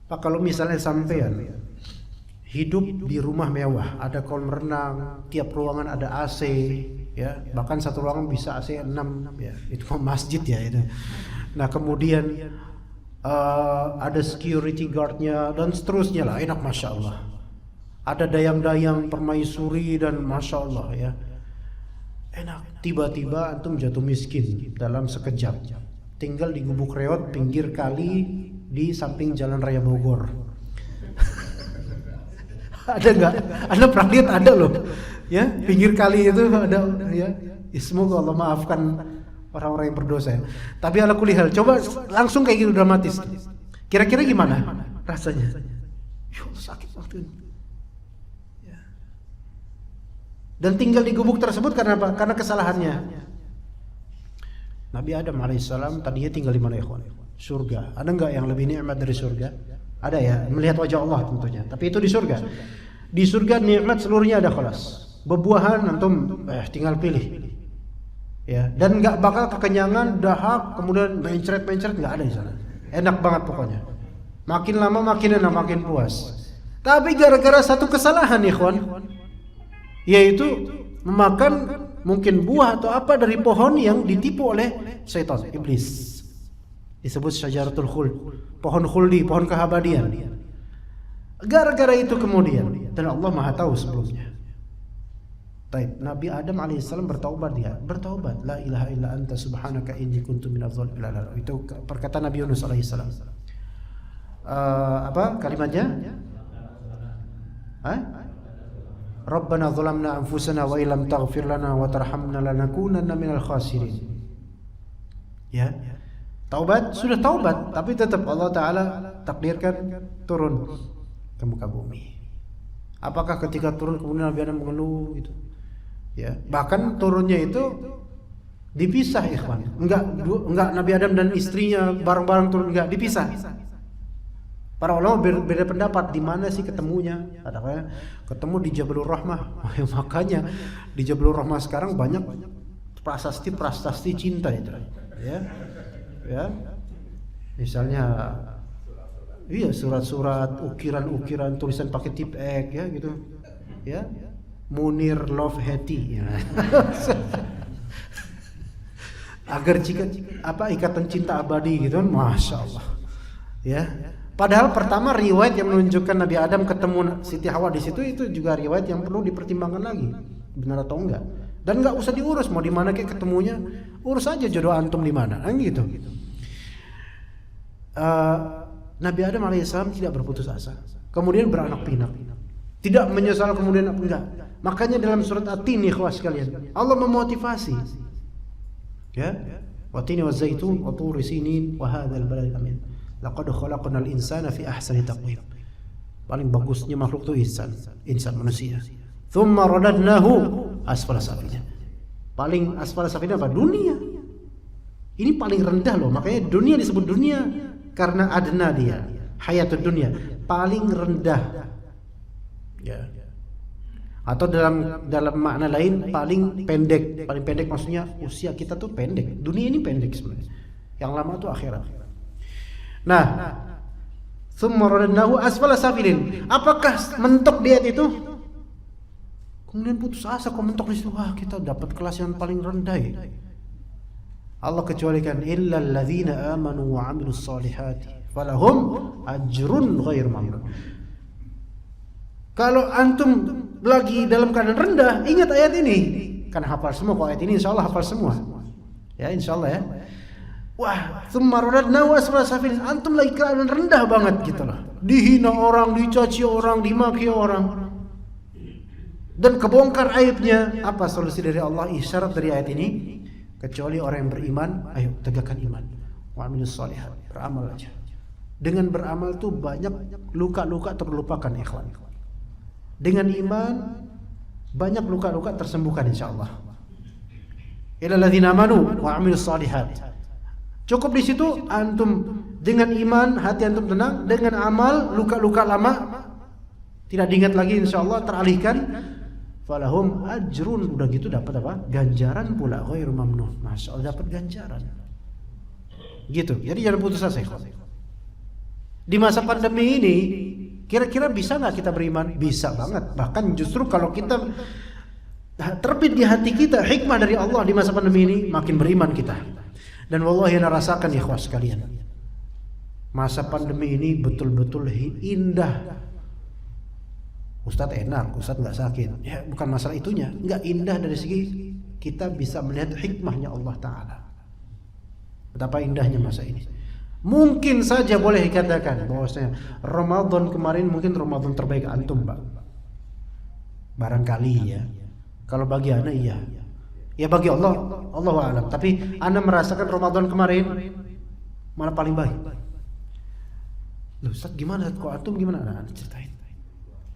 Pak, kalau misalnya sampean hidup di rumah mewah, ada kolam renang, tiap ruangan ada AC, ya, bahkan satu ruangan bisa AC 6, ya, itu masjid ya itu. Nah kemudian ada security guardnya dan seterusnya lah, enak masya Allah. Ada dayang-dayang permaisuri dan masya Allah ya, enak. Tiba-tiba antum jatuh miskin dalam sekejap, tinggal di Gubuk Reot pinggir kali di samping Jalan Raya Bogor. Ada nggak? Anda pernah lihat? Ada loh, ya, pinggir kali itu ada ya. Semoga Allah maafkan orang-orang yang berdosa ya. Tapi ala kulli hal, coba langsung kayak gitu dramatis. Kira-kira gimana rasanya? Ya Allah, sakit waktu itu. Ya. Dan tinggal di gubuk tersebut karena apa? Karena kesalahannya. Nabi Adam alaihissalam tadinya tinggal di mana ya? Surga. Ada nggak yang lebih nikmat dari surga? Ada ya, melihat wajah Allah tentunya. Tapi itu di surga. Di surga nikmat seluruhnya ada kelas. Bebuahan antum tinggal pilih. Ya, dan nggak bakal kekenyangan, dahak, kemudian mencret nggak ada di sana. Enak banget pokoknya. Makin lama makin enak, makin puas. Tapi gara-gara satu kesalahan ikhwan, yaitu memakan mungkin buah atau apa dari pohon yang ditipu oleh syaitan, iblis. Disebut syajaratul khuld, pohon khuldi, pohon keabadian. Gara-gara itu kemudian, dan Allah Maha tahu sebelumnya. Taib, Nabi Adam alaihissalam bertaubat la ilaha illa anta subhanaka inni kuntu minadz zalimin. Itu perkataan Nabi Yunus alaihissalam. Apa kalimatnya? Rabbana zalamna anfusana wa illam taghfir lana wa tarhamna lanakunanna minal khasirin. Ya. Taubat, sudah taubat, tapi tetap Allah Ta'ala takdirkan turun ke muka bumi. Apakah ketika turun kemudian Nabi Adam mengeluh gitu? Ya, bahkan turunnya itu dipisah, ikhwan. Enggak Nabi Adam dan istrinya bareng-bareng turun, enggak, dipisah. Para ulama beda pendapat di mana sih ketemunya. Ada ketemu di Jabalur Rahmah. Makanya di Jabalur Rahmah sekarang banyak prasasti cinta itu. Ya. Misalnya surat-surat, ukiran-ukiran, tulisan pakai tip X ya gitu. Ya. Munir love Hetty ya. Agar ikatan cinta abadi gitu kan, Masya Allah. Ya. Padahal pertama riwayat yang menunjukkan Nabi Adam ketemu Siti Hawa di situ itu juga riwayat yang perlu dipertimbangkan lagi, benar atau enggak. Dan enggak usah diurus mau di mana kayak ketemunya, urus aja jodoh antum di mana, kan gitu. Nabi Adam alaihissalam tidak berputus asa, kemudian beranak pinak, tidak menyesal kemudian enggak. Makanya dalam surat At-Tin ikhwas sekalian, Allah memotivasi, ya, wa-tini wa-zaitun wa turi sinin wa hadzal baladil amin. Laqad khalaqnal insana fi ahsani taqwim. Paling bagusnya makhluk itu insan manusia. Tsumma radadnahu asfala safilin. Paling asfala safilin apa? Dunia. Ini paling rendah loh, makanya dunia disebut dunia karena adna dia. Hayatud dunia paling rendah. Ya. Atau dalam makna lain paling pendek. Paling pendek maksudnya usia kita tuh pendek. Dunia ini pendek sebenarnya. Yang lama tuh akhirat. Nah, tsumma radadnahu asfala safilin. Apakah mentok di ayat itu? Kemudian putus asa kok mentok di situ. Wah, kita dapat kelas yang paling rendah. Allah kecualikan illal ladzina amanu wa 'amilus solihati falahum ajrun ghairu mamnun. Kalau antum lagi dalam keadaan rendah, ingat ayat ini. Kan hafal semua kok ayat ini, insyaallah hafal semua. Ya, insyaallah ya. Wah, tsumma radadnahu asfala safilin. Antum lagi keadaan rendah banget gitu loh. Dihina orang, dicaci orang, dimaki orang. Dan kebongkar aibnya. Apa solusi dari Allah? Isyarat dari ayat ini, kecuali orang yang beriman, ayo tegakkan iman. Wa amilus sholihat, beramal aja. Dengan beramal tuh banyak luka-luka terlupakan, ikhwan. Dengan iman banyak luka-luka tersembuhkan insyaallah. Illal ladzina amanu wa amilus sholihat. Cukup di situ antum dengan iman hati antum tenang, dengan amal luka-luka lama tidak diingat lagi insyaallah teralihkan. Falahum ajrun, udah gitu dapat apa? Ganjaran pula ghairu mamnun. Masyaallah dapat ganjaran. Gitu. Jadi jangan putus asa, ikhwan. Di masa pandemi ini kira-kira bisa enggak kita beriman? Bisa banget. Bahkan justru kalau kita terbit di hati kita hikmah dari Allah di masa pandemi ini, makin beriman kita. Dan wallahi ana rasakan ikhwas sekalian, masa pandemi ini betul-betul indah. Ustadz enak, Ustadz nggak sakit. Ya bukan masalah itunya, nggak indah dari segi kita bisa melihat hikmahnya Allah Ta'ala. Betapa indahnya masa ini. Mungkin saja boleh dikatakan bahwasanya Ramadan kemarin mungkin Ramadan terbaik antum, Pak. Barangkali ya. Kalau bagi ana iya. Ya bagi Allah, Allahu a'lam. Tapi ana merasakan Ramadan kemarin malah paling baik. Loh, Ustaz gimana? Kok antum gimana? Ana ceritain.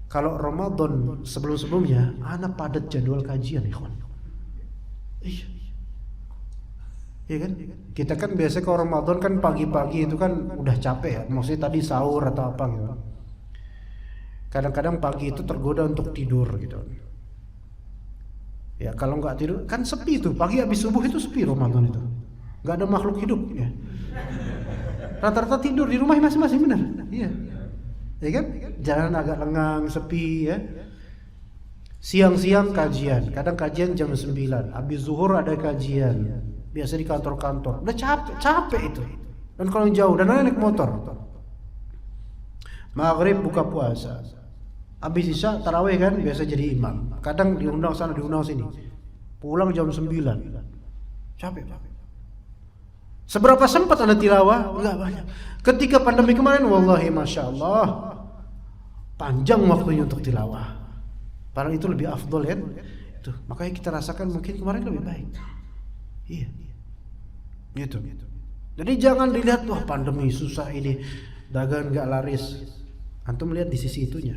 Kalau Ramadan sebelum-sebelumnya ana padat jadwal kajian, ikhwan. Iya. Iya kan? Kita kan biasa kalau Ramadan kan pagi-pagi itu kan udah capek ya. Maksudnya tadi sahur atau apa gitu. Kadang-kadang pagi itu tergoda untuk tidur gitu. Ya kalau nggak tidur kan sepi tuh, pagi habis subuh itu sepi Ramadan itu, nggak ada makhluk hidup ya. Rata-rata tidur di rumah masing-masing, benar? Iya, ya kan? Jalan agak lengang, sepi ya. Siang-siang kajian, kadang kajian jam 9, habis zuhur ada kajian, biasa di kantor-kantor. Udah capek itu. Dan kalau yang jauh dan naik motor. maghrib buka puasa, habis isya tarawih kan biasa jadi imam. Kadang diundang sana diundang sini, pulang jam 9, capek. Seberapa sempat anda tilawah? Enggak banyak. Ketika pandemi kemarin, wallahi masya Allah, panjang waktunya untuk tilawah. Padahal itu lebih afdol ya. Itu makanya kita rasakan mungkin kemarin lebih baik. Iya. Gitu. Jadi jangan dilihat wah pandemi susah ini, dagang nggak laris. Antum lihat di sisi itunya.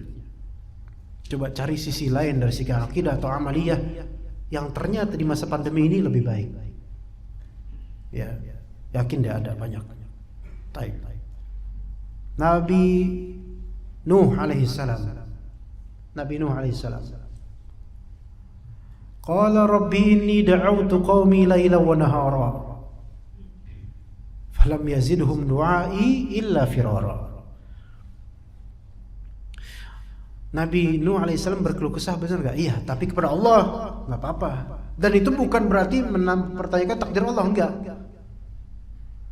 Coba cari sisi lain dari segi akidah atau amaliyah yang ternyata di masa pandemi ini lebih baik. Ya, yakin dia ada banyak. Taib. Nabi Nuh alaihi salam. Nabi Nuh alaihi salam. Qala rabbi inni da'awtu qaumi layla wa nahara falam yazidhum du'ai illa firara. Nabi Nuh alaihissalam berkeluh kesah, benar gak? Iya, tapi kepada Allah gak apa-apa. Dan itu bukan berarti mempertanyakan takdir Allah, enggak.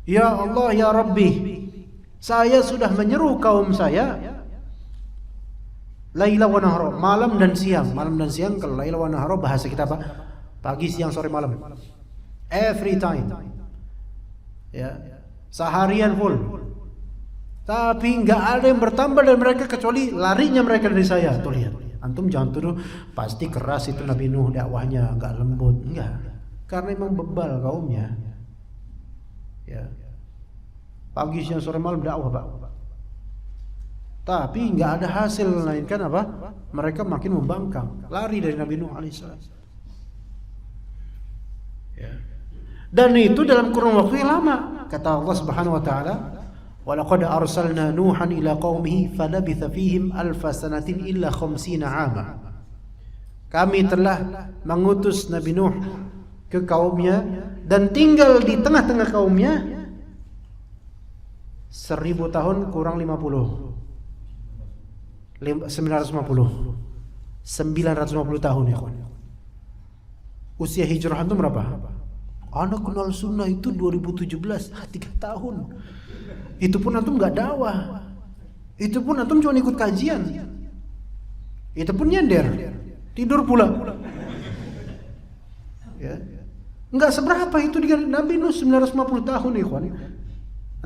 Ya Allah, ya Rabbi, saya sudah menyeru kaum saya laila wa nahara, malam dan siang. Malam dan siang, kalau laila wa nahara bahasa kita apa? Pagi, siang, sore, malam. Every time. Ya, seharian full. Tapi nggak ada yang bertambah dari mereka kecuali larinya mereka dari saya. Tuh lihat, antum jangan tuduh pasti keras itu Nabi Nuh dakwahnya, nggak lembut, enggak. Karena memang bebal kaumnya. Ya, pagi siang sore malam dakwah Pak. Tapi nggak ada hasil, melainkan apa? Mereka makin membangkang, lari dari Nabi Nuh alaihissalam. Ya. Dan itu dalam kurun waktu yang lama. Kata Allah Subhanahu Wa Taala, وَلَقَدْ أَرْسَلْنَا نُوحًا إِلَى قَوْمِهِ فَلَبِثَ فِيهِمْ أَلْفَ سَنَةٍ إِلَّا 50 عَامًا. Kami telah mengutus Nabi Nuh ke kaumnya dan tinggal di tengah-tengah kaumnya 1000 tahun kurang 50. 950 tahun ya kawan. Usia hijrah itu berapa? Anak kenal sunnah itu 2017, 3 tahun. Itu pun antum nggak dakwah. Itu pun antum cuma ikut kajian. Itu pun nyender, tidur pula. Ya. Nggak seberapa itu dengan Nabi Nuh 950 tahun ikhwan.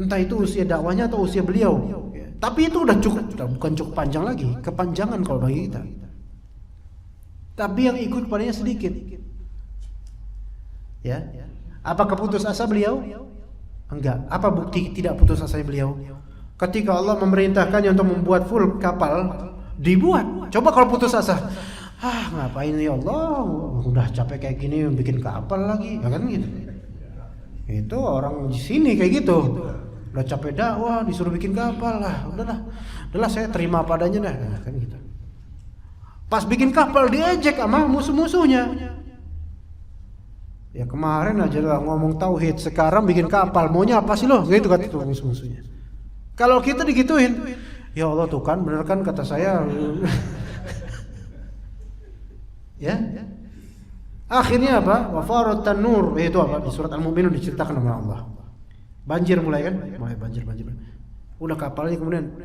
Entah itu usia dakwahnya atau usia beliau. Ya. Tapi itu udah cukup, bukan cukup panjang lagi, kepanjangan kalau bagi kita. Tapi yang ikut padanya sedikit. Ya. Apakah putus asa beliau? Enggak. Apa bukti tidak putus asanya beliau? Ketika Allah memerintahkannya untuk membuat full kapal, dibuat. Coba kalau putus asa, ngapain ya Allah? Udah capek kayak gini bikin kapal lagi, ya kan gitu. Itu orang di sini kayak gitu. Udah capek dakwah, disuruh bikin kapal lah. Udahlah saya terima padanya dah, nah, kan gitu. Pas bikin kapal diejek sama musuh-musuhnya. Ya kemarin aja lah ngomong tauhid, sekarang bikin kapal, maunya apa sih lo? Gitu kata tuh musuh-musuhnya. Kalau kita digituin, ya Allah tuh kan bener kan kata saya. Ya. Akhirnya apa? Wa farat tanur, itu apa? Di surat Al-Mu'minun diceritakan sama Allah. Banjir mulai kan? Mulai banjir. Udah kapalnya kemudian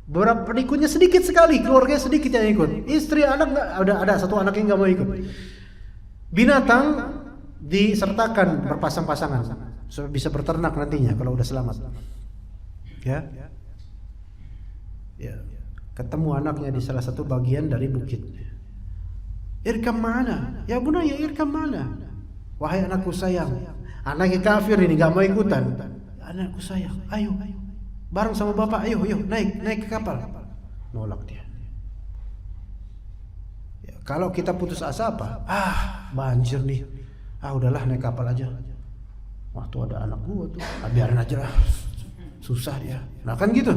beberapa pengikutnya sedikit sekali, keluarganya sedikit yang ikut. Istri, anak enggak, ada satu anak yang enggak mau ikut. Binatang disertakan berpasang-pasangan supaya bisa berternak nantinya kalau udah selamat. Ya. Ketemu anaknya di salah satu bagian dari bukit. Irkam mana? Ya bunaya irkam mana? Wahai anakku sayang. Anaknya kafir ini enggak mau ikutan. Anakku sayang, ayo. Bareng sama bapak, ayo naik ke kapal. Nolak dia. Ya, kalau kita putus asa apa? Banjir nih. Udahlah naik kapal aja. Waktu ada anak gua tuh, biarin aja lah. Susah dia. Nah kan gitu.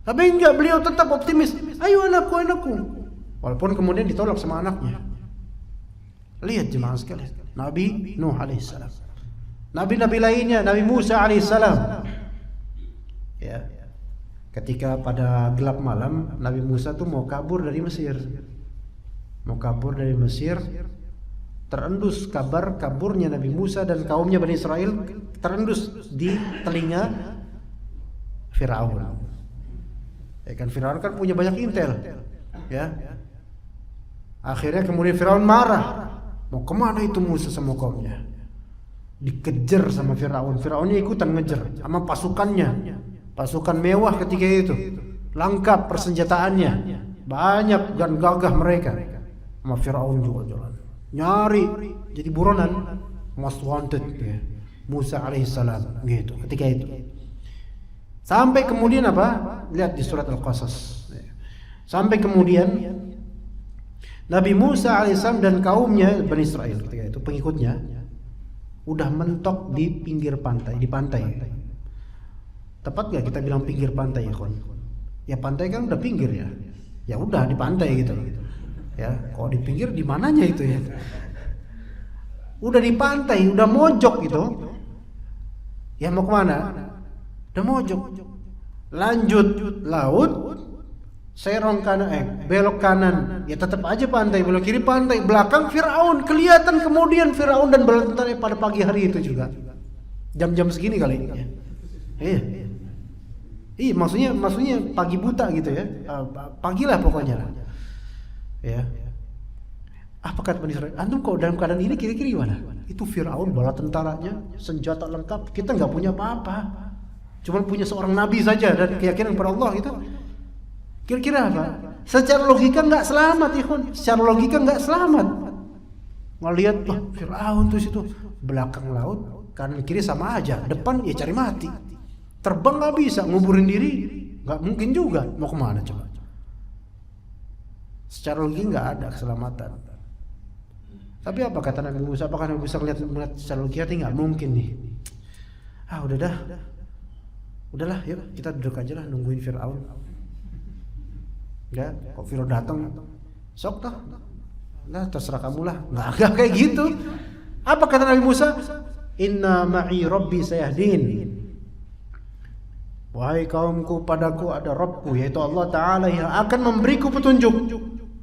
Tapi enggak, beliau tetap optimis. Ayo anakku. Walaupun kemudian ditolak sama anaknya. Lihat jemaah sekalian. Nabi Nuh alaihissalam. Nabi-nabi lainnya, Nabi Musa alaihissalam. Ya. Ketika pada gelap malam, Nabi Musa tuh mau kabur dari Mesir. Terendus kabar kaburnya Nabi Musa dan kaumnya Bani Israel, terendus di telinga Firaun. Ya kan Firaun kan punya banyak intel. Ya. Akhirnya kemudian Firaun marah. Mau kemana itu Musa sama kaumnya? Dikejar sama Firaun. Firaunnya ikutan ngejar sama pasukannya. Pasukan mewah ketika itu. Lengkap persenjataannya. Banyak dan gagah mereka. Sama Firaun juga jalan. Nyari jadi buronan, most wanted ya. Musa alaihissalam gitu ketika itu. Sampai kemudian apa? Lihat di surat Al-Qasas. Sampai kemudian Nabi Musa alaihissalam dan kaumnya Bani Israel ketika itu pengikutnya udah mentok di pinggir pantai, di pantai. Tepat nggak kita bilang pinggir pantai ya kon? Ya pantai kan udah pinggir ya. Ya udah di pantai gitu. Ya, kalau di pinggir di mananya itu ya? Udah di pantai, udah mojok gitu. Ya mau kemana? Udah mojok. Lanjut laut, serong kanan, belok kanan. Ya tetap aja pantai, belok kiri pantai. Belakang Firaun, kelihatan kemudian Firaun dan bala tentara pada pagi hari itu juga. Jam-jam segini kali ini. Iya. Iya, maksudnya pagi buta gitu ya. Pagilah pokoknya. Ya. Apa kata Bani Israil? Antum kalau dalam keadaan ini kira-kira gimana? Itu Firaun bala tentaranya, senjata lengkap, kita nggak punya apa-apa. Cuma punya seorang nabi saja dan keyakinan pada Allah itu. Kira-kira apa? Secara logika nggak selamat, ikhwan. Secara logika nggak selamat. Ngelihat Firaun tuh situ, belakang laut, kanan kiri sama aja. Depan ya cari mati. Terbang nggak bisa, nguburin diri nggak mungkin juga. Mau kemana coba? Secara logika nggak ada keselamatan. Tapi apa kata Nabi Musa? Apakah Nabi Musa melihat secara logika? Nggak mungkin nih. Udahlah, yuk kita duduk aja lah nungguin Firaun. Ya, kok Firaun datang, sok toh. Nah, terserah kamu lah. Nggak kayak gitu. Apa kata Nabi Musa? Inna ma'i Rabbi sayahdin. Wahai kaumku, padaku ada Rabbku, yaitu Allah Ta'ala yang akan memberiku petunjuk.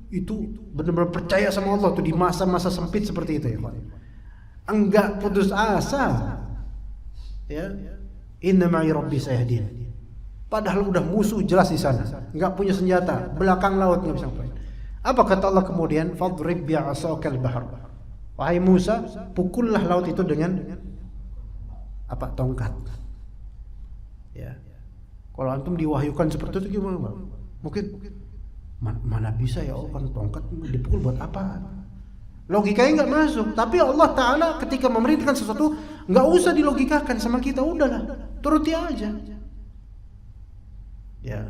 Itu benar-benar percaya sama Allah tuh di masa-masa sempit seperti itu ya Pak. Enggak putus asa. Ya. Inna ma'i Rabbi sayahdin. Padahal udah musuh jelas di sana, enggak punya senjata, belakang laut enggak bisa ngapain. Apa kata Allah kemudian? Fadrib bi'asakal bahr. Wahai Musa, pukullah laut itu dengan apa? Tongkat. Ya. Kalau antum diwahyukan seperti itu gimana, Bang? Mungkin mana bisa ya Allah, kan tongkat dipukul buat apa? Logikanya nggak masuk. Tapi Allah Ta'ala ketika memerintahkan sesuatu nggak usah dilogikakan sama kita, udahlah turuti aja. Ya.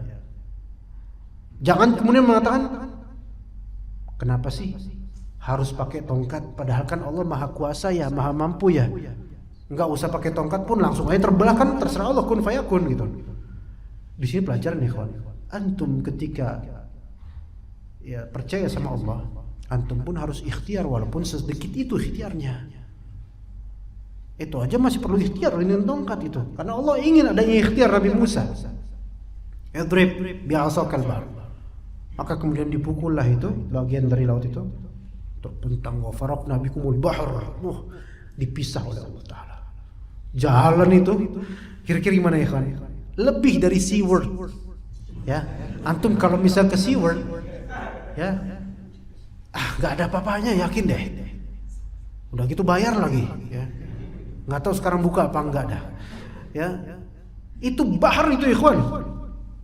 Jangan kemudian mengatakan kenapa sih harus pakai tongkat? Padahal kan Allah Maha Kuasa ya, Maha Mampu ya. Nggak usah pakai tongkat pun langsung aja terbelah, kan terserah Allah, kun fayakun gitu. Di sini pelajaran nih kawan. Antum ketika ya percaya sama Allah, antum pun harus ikhtiar walaupun sedikit itu ikhtiarnya. Itu aja masih perlu ikhtiar dengan tongkat itu. Karena Allah ingin adanya ikhtiar Nabi Musa. Idrib bi'asakal bahr. Maka kemudian dipukullah itu bagian dari laut itu. Terbentang wa faraqna bikumul bahr. Dipisah oleh Allah Ta'ala. Jalan itu kira-kira gimana ya kan? Lebih dari SeaWorld. Ya, antum kalau misal ke SeaWorld, ya, nggak ada apa-apanya, yakin deh. Udah gitu bayar lagi, ya. Nggak tahu sekarang buka apa enggak dah. Ya, itu bahar itu ikhwan.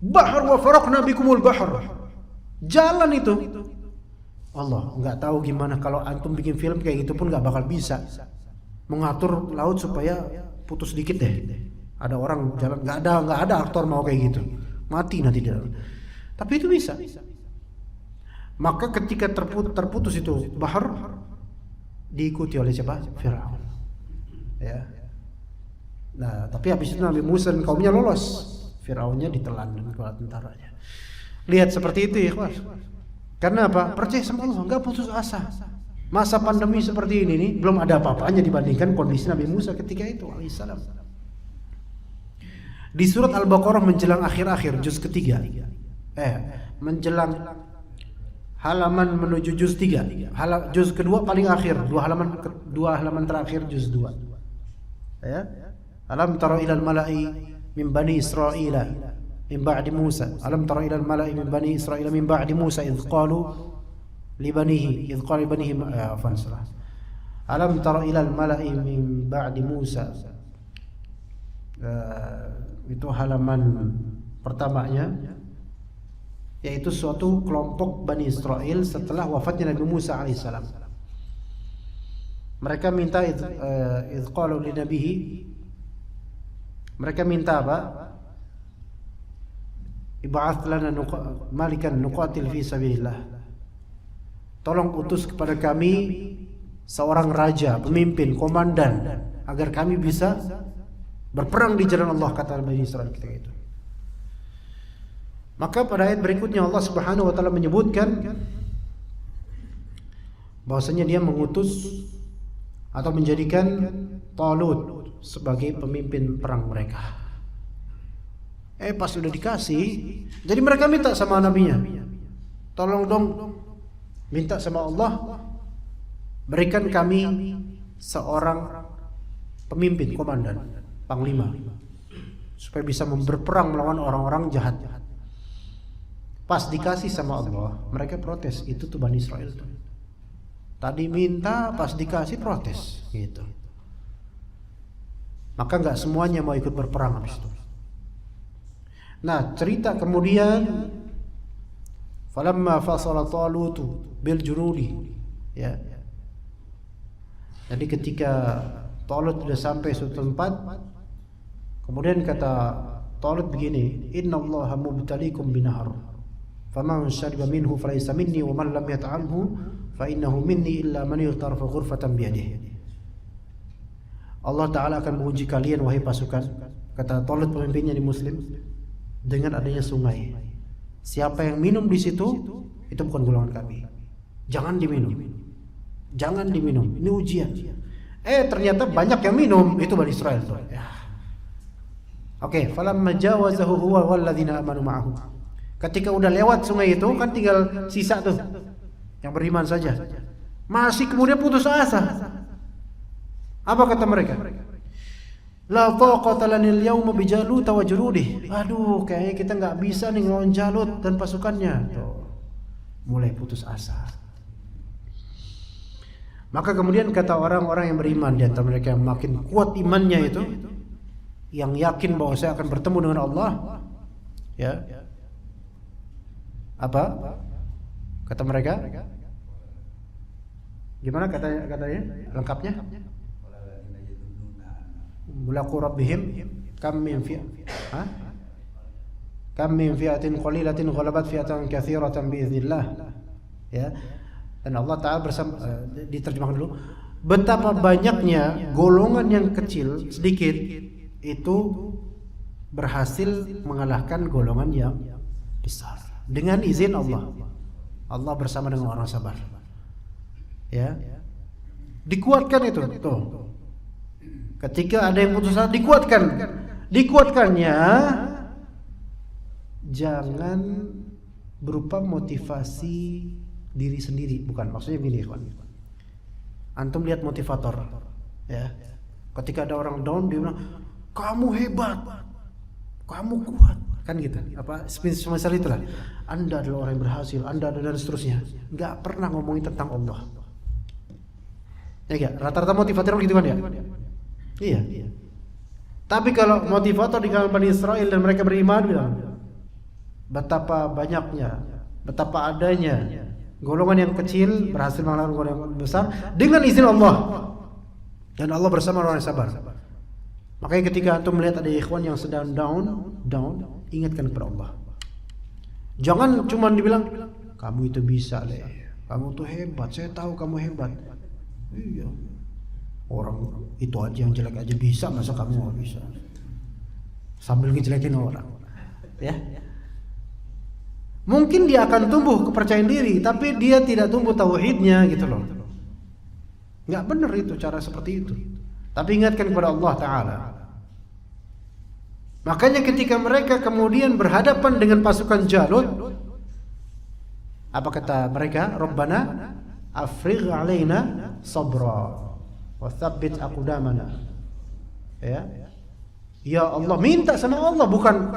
Bahar wa faraqna bikumul bahr. Jalan itu. Allah nggak tahu gimana kalau antum bikin film kayak gitu pun nggak bakal bisa mengatur laut supaya putus dikit deh. Ada orang jalan nggak ada aktor mau kayak gitu, mati nanti dia. Tapi itu bisa. Maka ketika terputus itu bahar, diikuti oleh siapa? Firaun. Ya. Nah, tapi habis itu Nabi Musa dan kaumnya lolos. Firaunnya ditelan dengan bala tentaranya. Lihat seperti itu ya, kawan. Karena apa? Percaya sama Allah, nggak putus asa. Masa pandemi seperti ini nih belum ada apa-apanya dibandingkan kondisi Nabi Musa ketika itu alaihissalam. Di surat Al-Baqarah menjelang akhir-akhir juz ketiga, menjelang halaman menuju juz 3, juz kedua paling akhir, dua halaman terakhir juz 2. Ya. Alam tara ilal mala'i min bani Israila min ba'di Musa. Alam tara ila al-mala'i min bani Israil min ba'di Musa idh qalu li banihi alam tara ila al-mala'i min ba'di Musa. Itu halaman pertamanya, yaitu suatu kelompok Bani Israel setelah wafatnya Nabi Musa alaihissalam. Mereka minta idh qalu li nabihi, mereka minta apa? Ib'ath lana malikan nuqatil fi sabilillah. Tolong utus kepada kami seorang raja, pemimpin, komandan, agar kami bisa berperang di jalan Allah, kata Bani Israel ketika itu. Maka pada ayat berikutnya Allah Subhanahu wa taala menyebutkan bahwasanya dia mengutus atau menjadikan Talut sebagai pemimpin perang mereka. Pas sudah dikasih, jadi mereka minta sama nabinya, tolong dong, minta sama Allah, berikan kami seorang pemimpin, komandan, panglima, supaya bisa berperang melawan orang-orang jahat. Pas dikasih sama Allah, mereka protes. Itu tuh Bani Israel tuh. Tadi minta, pas dikasih protes, gitu. Maka nggak semuanya mau ikut berperang habis itu. Nah, cerita kemudian falamma fasala Talut bil junudi, ya. Jadi ketika Talut sudah sampai suatu tempat, kemudian kata Talut begini, innallaha mubtaliikum binahar faman shariba minhu falaysa minni wa man lam yat'amhu fa innahu minni illa man yughtarafa ghurfatan biyadihi. Allah Ta'ala akan menguji kalian wahai pasukan, kata Talut pemimpinnya di Muslim, dengan adanya sungai. Siapa yang minum di situ, itu bukan golongan kami. Jangan diminum. Jangan diminum. Ini ujian. Ternyata banyak yang minum, itu Bani Israel tuh. Ya. Oke, falamma jawazahu huwa walladzina amanu ma'ahu. Ketika udah lewat sungai itu, kan tinggal sisa tuh yang beriman saja. Masih kemudian putus asa. Apa kata mereka? La taqata lanil yawma bi Jalut wa junudih. Aduh, kayaknya kita nggak bisa nih ngelawan Jalut dan pasukannya. Tuh. Mulai putus asa. Maka kemudian kata orang-orang yang beriman di antara mereka yang makin kuat imannya itu, yang yakin bahwa saya akan bertemu dengan Allah, ya. Apa? Kata mereka? Gimana katanya? Lengkapnya? Mulaqu rabbihim kam min fi'atin qalilatin ghalabat fi'atan katsiratan biiznillah, ya. Dan Allah Ta'ala bersama, diterjemahkan dulu, betapa banyaknya golongan yang kecil sedikit itu berhasil mengalahkan golongan yang besar dengan izin Allah. Allah bersama dengan orang sabar, ya. Dikuatkan itu tuh. Ketika ada yang putus asa, dikuatkannya jangan berupa motivasi diri sendiri, bukan, maksudnya gini, kawan. Antum lihat motivator, ya. Ketika ada orang down, dia bilang, kamu hebat, kamu kuat, kan gitu. Apa semisal itulah. Anda adalah orang yang berhasil, Anda adalah, dan seterusnya. Nggak pernah ngomongin tentang Allah. Ya enggak? Rata-rata motivator gitu kan ya? Iya. Tapi kalau motivator di kalangan Bani Israel dan mereka beriman bilang, betapa banyaknya, betapa adanya golongan yang kecil berhasil mengalahkan golongan yang besar dengan izin Allah, dan Allah bersama orang yang sabar. Makanya ketika antum melihat ada ikhwan yang sedang down, ingatkan kepada Allah. Jangan cuma dibilang, kamu itu bisa, kamu tuh hebat, saya tahu kamu hebat. Iya. Orang itu aja yang jelek aja bisa, masa kamu nggak bisa? Sambil ngejelekin orang, ya. Mungkin dia akan tumbuh kepercayaan diri, tapi dia tidak tumbuh tauhidnya, gitu loh. Nggak benar itu cara seperti itu. Tapi ingatkan kepada Allah Ta'ala. Makanya ketika mereka kemudian berhadapan dengan pasukan Jalut, apa kata mereka? Rabbana afrigh alaina sabra wa tsabbit aqdamana. Ya Allah, minta sama Allah, bukan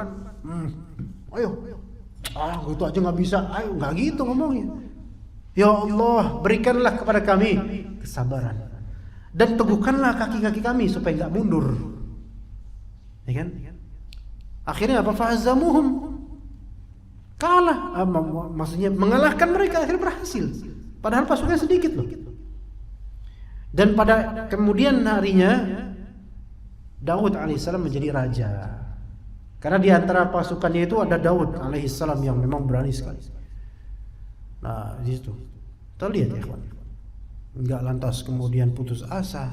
Itu aja nggak bisa, ayo nggak gitu ngomongnya. Ya Allah, berikanlah kepada kami kesabaran dan teguhkanlah kaki-kaki kami supaya nggak mundur. Ya kan? Akhirnya apa? Fa'azamuhum, kalah, maksudnya mengalahkan mereka, akhirnya berhasil. Padahal pasukannya sedikit loh. Dan pada kemudian harinya Daud alaihissalam menjadi raja. Karena di antara pasukannya itu ada Daud alaihissalam yang memang berani sekali. Nah, di situ. Kita lihat ya, kawan. Enggak lantas kemudian putus asa.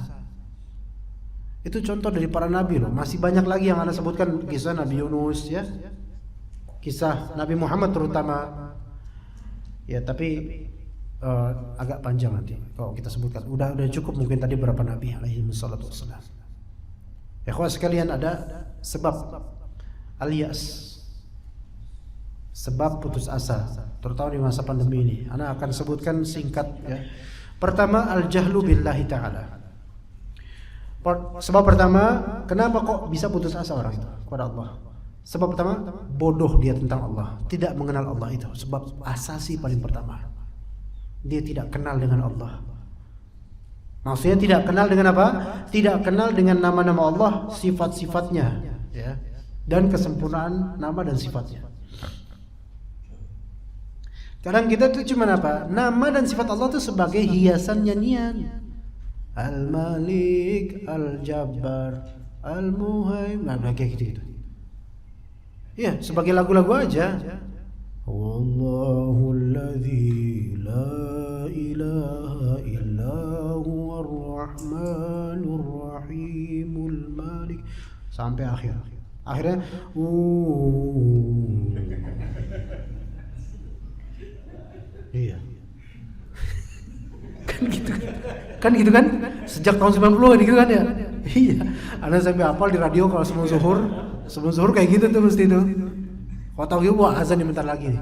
Itu contoh dari para nabi loh. Masih banyak lagi yang Anda sebutkan, kisah Nabi Yunus ya. Kisah Nabi Muhammad terutama. Ya, tapi agak panjang nanti kalau kita sebutkan. Udah cukup mungkin tadi berapa nabi alaihi wassalatu wassalam. Ya, kawan sekalian, ada sebab al-yas, sebab putus asa, terutama di masa pandemi ini. Ana akan sebutkan singkat ya. Pertama, al-jahlu billahi ta'ala. Sebab pertama, kenapa kok bisa putus asa orang itu kepada Allah? Sebab pertama, bodoh dia tentang Allah, tidak mengenal Allah. Itu sebab asasi paling pertama. Dia tidak kenal dengan Allah. Maksudnya tidak kenal dengan apa? Tidak kenal dengan nama-nama Allah, sifat-sifatnya ya, dan kesempurnaan nama dan sifatnya. Kadang kita tuh cuma apa? Nama dan sifat Allah itu sebagai hiasan nyanyian. Al-Malik, Al-Jabbar, Al-Muhaimin, nah kayak gitu. Ya, sebagai lagu-lagu aja. Wallahul ladzi la ilaha illa huwar rahmanur rahimul malik sampai akhir. Akhirnya iya. Kan gitu kan? Sejak tahun 90 gitu kan ya? Iya. Ada sampai hafal di radio kalau sebelum zuhur kayak gitu tuh mesti itu. Kau tahu ya, wah azan bentar lagi nih.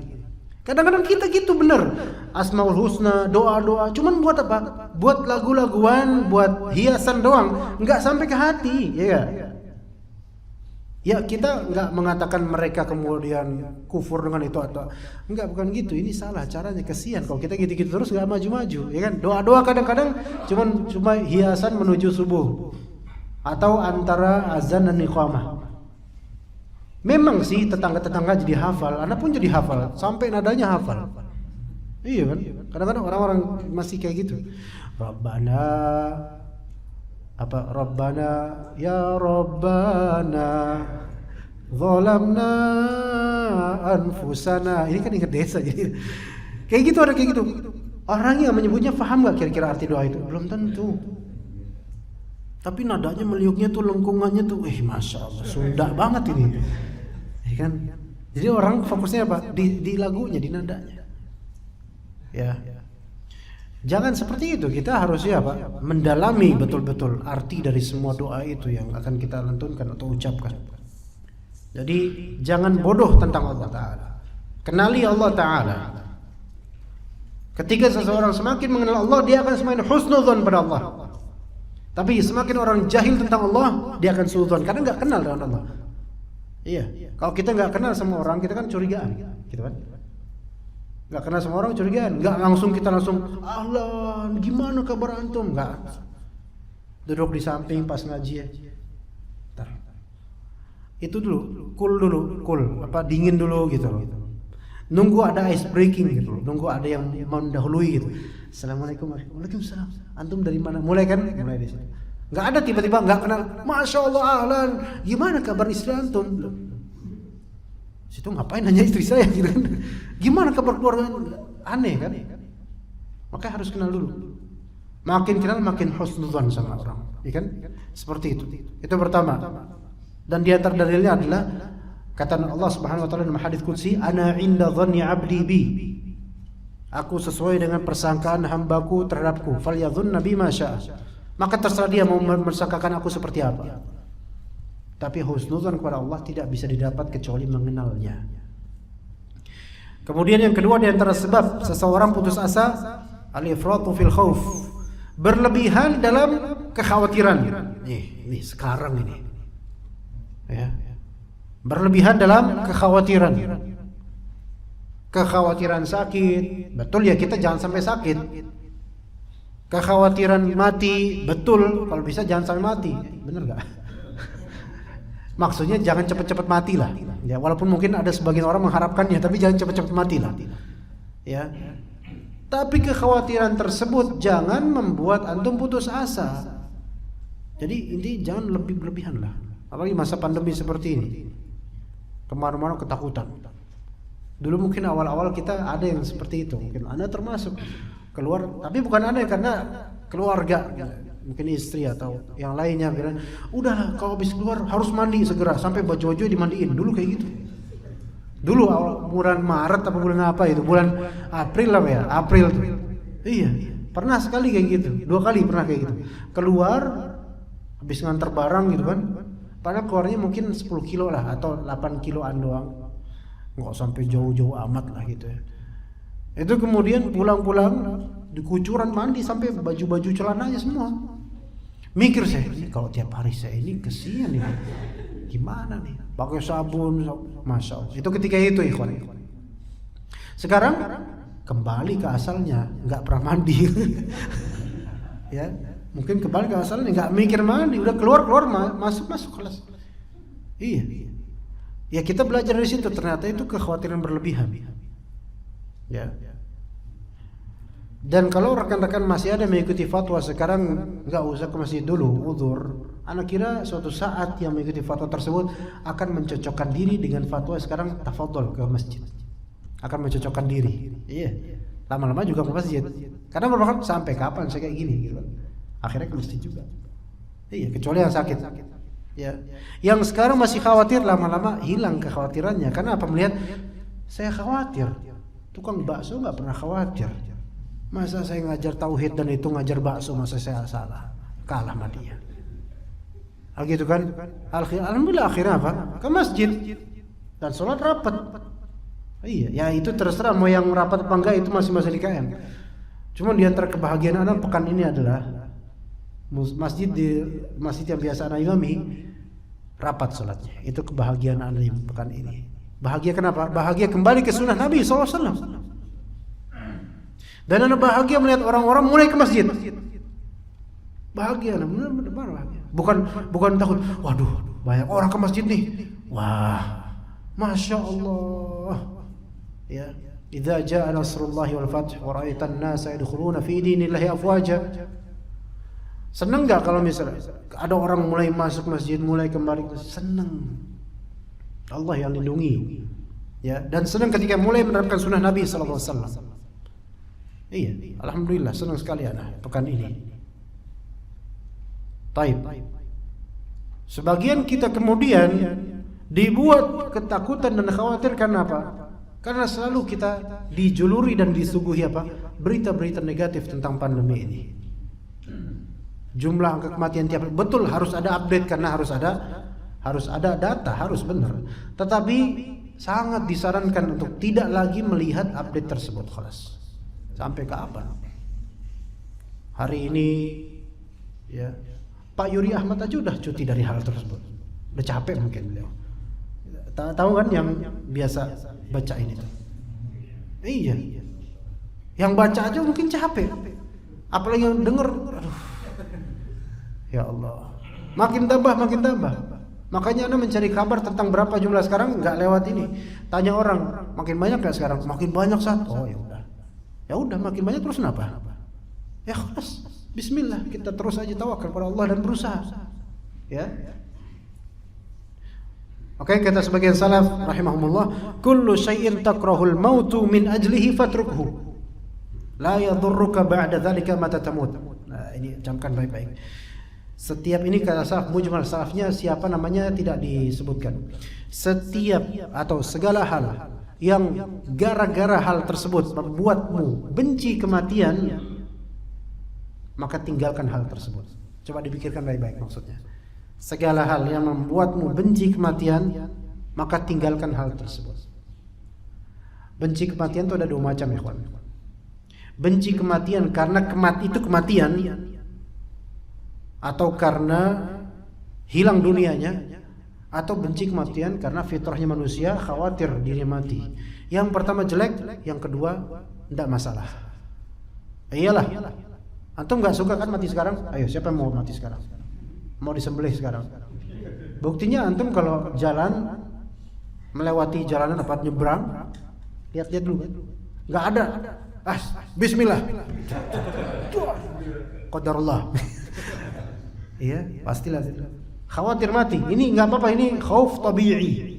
Kadang-kadang kita gitu bener. Asmaul Husna, doa-doa, cuman buat apa? Buat lagu-laguan, buat hiasan doang, nggak sampai ke hati, ya gak? Ya, kita nggak mengatakan mereka kemudian kufur dengan itu atau enggak, bukan gitu. Ini salah caranya, kesian kalau kita gitu-gitu terus nggak maju-maju, ya kan? Doa-doa kadang-kadang cuma hiasan menuju subuh atau antara azan dan iqamah. Memang sih tetangga-tetangga jadi hafal, anak pun jadi hafal, sampai nadanya hafal. Iya kan? Kadang-kadang orang-orang masih kayak gitu. Rabbana ya Rabbana zalamna anfusana. Ini kan ingat desa jadi. Kayak gitu, ada kayak gitu. Orang yang menyebutnya paham gak kira-kira arti doa itu? Belum tentu. Tapi nadanya meliuknya tuh, lengkungannya tuh, masya Allah, Sunda banget ini. Ya kan? Jadi orang fokusnya apa? Di lagunya, di nadanya. Ya. Jangan seperti itu. Kita harusnya apa? Mendalami betul-betul arti dari semua doa itu yang akan kita lantunkan atau ucapkan. Jadi jangan bodoh tentang Allah Ta'ala. Kenali Allah Ta'ala. Ketika seseorang semakin mengenal Allah, dia akan semakin husnudzon pada Allah. Tapi semakin orang jahil tentang Allah, dia akan suudzon karena nggak kenal dengan Allah. Iya. Kalau kita nggak kenal sama orang, kita kan curigaan, gitu kan? Nggak kenal sama orang curigaan, nggak langsung kita Allah, gimana kabar antum? Nggak. Duduk di samping pas ngaji ya. Bentar. Itu dulu, dingin dulu gitu loh. Nunggu ada ice breaking gitu loh. Nunggu ada yang mendahului gitu. Assalamualaikum, waalaikumsalam. Antum dari mana? Mulai dari situ. Nggak ada tiba-tiba nggak kenal. Masya Allah, ahlan. Gimana kabar istri antum? Situ ngapain nanya istri saya gitu kan? Gimana kabar keluarga? Aneh kan? Maka harus kenal dulu. Makin kenal makin husnudzon sama orang, ya kan? Seperti itu. Itu pertama. Dan di antara dalilnya adalah kata Allah Subhanahu wa taala dalam hadits qudsi, "Ana 'inda dhanni 'abdi bi." Aku sesuai dengan persangkaan hambaku terhadapku. Falyadhunna bima syaa. Maka terserah dia mau mersangkakan aku seperti apa. Tapi husnudzon kepada Allah tidak bisa didapat kecuali mengenalnya. Kemudian yang kedua di antara sebab seseorang putus asa, al-ifratu fil khauf. Berlebihan dalam kekhawatiran. Ini sekarang ini. Ya. Berlebihan dalam kekhawatiran. Kekhawatiran sakit, betul ya, kita jangan sampai sakit. Kekhawatiran mati, betul, kalau bisa jangan sampai mati. Bener gak? Maksudnya jangan cepat-cepat mati lah. Ya, walaupun mungkin ada sebagian orang mengharapkannya, tapi jangan cepat-cepat mati lah. Ya. Tapi kekhawatiran tersebut jangan membuat antum putus asa. Jadi ini jangan lebih-lebihan lah. Apalagi masa pandemi seperti ini. Kemana-mana ketakutan. Dulu mungkin awal-awal kita ada yang seperti itu. Mungkin Anda termasuk keluar, tapi bukan Anda karena keluarga, mungkin istri atau yang lainnya bilang, udahlah kalau habis keluar harus mandi segera sampai baju-baju dimandiin. Dulu kayak gitu. Dulu awal bulan Maret atau bulan apa itu? Bulan April lah ya, April tuh. Iya, pernah sekali kayak gitu. 2 kali pernah kayak gitu. Keluar habis nganter barang gitu kan. Padahal keluarnya mungkin 10 kilo lah atau 8 kiloan doang. Nggak sampai jauh-jauh amat lah gitu ya. Itu kemudian pulang-pulang di kucuran mandi sampai baju-baju celananya semua. Mikir saya, ini kalau tiap hari saya ini kesian nih. Gimana nih? Pakai sabun, Masya Allah. Itu ketika itu ikhwan. Sekarang kembali ke asalnya, nggak pernah mandi. Ya, mungkin kembali ke asalnya, nggak mikir mandi, udah keluar masuk kelas. Iya. Ya kita belajar dari situ, ternyata itu kekhawatiran berlebihan. Ya. Dan kalau rekan-rekan masih ada mengikuti fatwa sekarang, nggak usah ke masjid dulu, uzur. Anak kira suatu saat yang mengikuti fatwa tersebut akan mencocokkan diri dengan fatwa sekarang, tafadhol ke masjid. Akan mencocokkan diri. Iya. Lama-lama juga ke masjid. Karena berpikir sampai kapan saya kayak gini gitu. Akhirnya ke masjid juga. Iya, kecuali yang sakit. Ya. Yang sekarang masih khawatir, lama-lama hilang kekhawatirannya. Karena apa? Melihat saya khawatir. Tukang bakso nggak pernah khawatir. Masa saya ngajar tauhid dan itu ngajar bakso, masa saya salah? Kalah sama dia. Gitu kan? Alhamdulillah akhirnya apa? Ke masjid dan sholat rapat. Iya, ya itu terserah mau yang rapat apa enggak, itu masih masalah KM. Cuma di antara kebahagiaan anak pekan ini adalah masjid yang biasa anak imami rapat sholatnya. Itu kebahagiaan anak yang pekan ini. Bahagia kenapa? Bahagia kembali ke sunnah Nabi SAW. Dan anak bahagia melihat orang-orang mulai ke masjid. Bahagia, benar-benar bahagia. Bukan takut. Waduh, banyak orang ke masjid nih. Wah, Masya Allah. Ya, idza jaa nasrullahi wal fath wa ra'aitan nasa yadkhuluna fi dinillahi afwaja. Senang nggak kalau misalnya ada orang mulai masuk masjid, mulai kembali ke masjid? Senang. Allah yang lindungi. Ya, dan senang ketika mulai menerapkan sunnah Nabi sallallahu alaihi wasallam. Iya, alhamdulillah senang sekali anak pekan ini. Taib. Sebagian kita kemudian dibuat ketakutan dan khawatir karena apa? Karena selalu kita dijuluri dan disuguhi apa? Berita-berita negatif tentang pandemi ini. Jumlah angka kematian tiap betul harus ada update karena harus ada data, harus benar. Tetapi sangat disarankan untuk tidak lagi melihat update tersebut, khalas. Sampai kapan? Hari ini ya Pak Yuri Ahmad aja udah cuti dari hal tersebut. Udah capek mungkin beliau. Tahu kan yang biasa baca ini tuh. Iya. Yang baca aja mungkin capek. Apalagi yang denger, aduh. Ya Allah. Makin tambah. Makanya Anda mencari kabar tentang berapa jumlah sekarang nggak lewat ini. Tanya orang, makin banyak nggak sekarang? Makin banyak satu. Oh ya udah. Ya udah makin banyak terus kenapa? Ya khalas. Bismillah, kita terus aja tawakal kepada Allah dan berusaha. Ya. Oke, kata sebagian salaf rahimahumullah, kullu syai'in takrahul mautu min ajlihi fatrukhu. La yadurruka ba'da dzalika mata tamut. Nah, ini camkan baik-baik. Setiap ini kata salaf mujmal, salafnya siapa namanya tidak disebutkan. Setiap atau segala hal yang gara-gara hal tersebut membuatmu benci kematian, maka tinggalkan hal tersebut. Coba dipikirkan baik-baik maksudnya. Segala hal yang membuatmu benci kematian, maka tinggalkan hal tersebut. Benci kematian itu ada 2 macam, ikhwan. Benci kematian karena itu kematian, atau karena hilang dunianya, atau benci kematian karena fitrahnya manusia khawatir dirinya mati. Yang pertama jelek, yang kedua tidak masalah. Iyalah, antum nggak suka kan mati sekarang? Ayo, siapa yang mau mati sekarang? Mau disembelih sekarang? Buktinya antum kalau jalan melewati jalanan apa nyebrang, lihat-lihat dulu kan? Nggak ada. Bismillah. Qadarullah. Iya, pastilah. Khawatir mati. Ini nggak apa-apa, ini khauf tabi'i.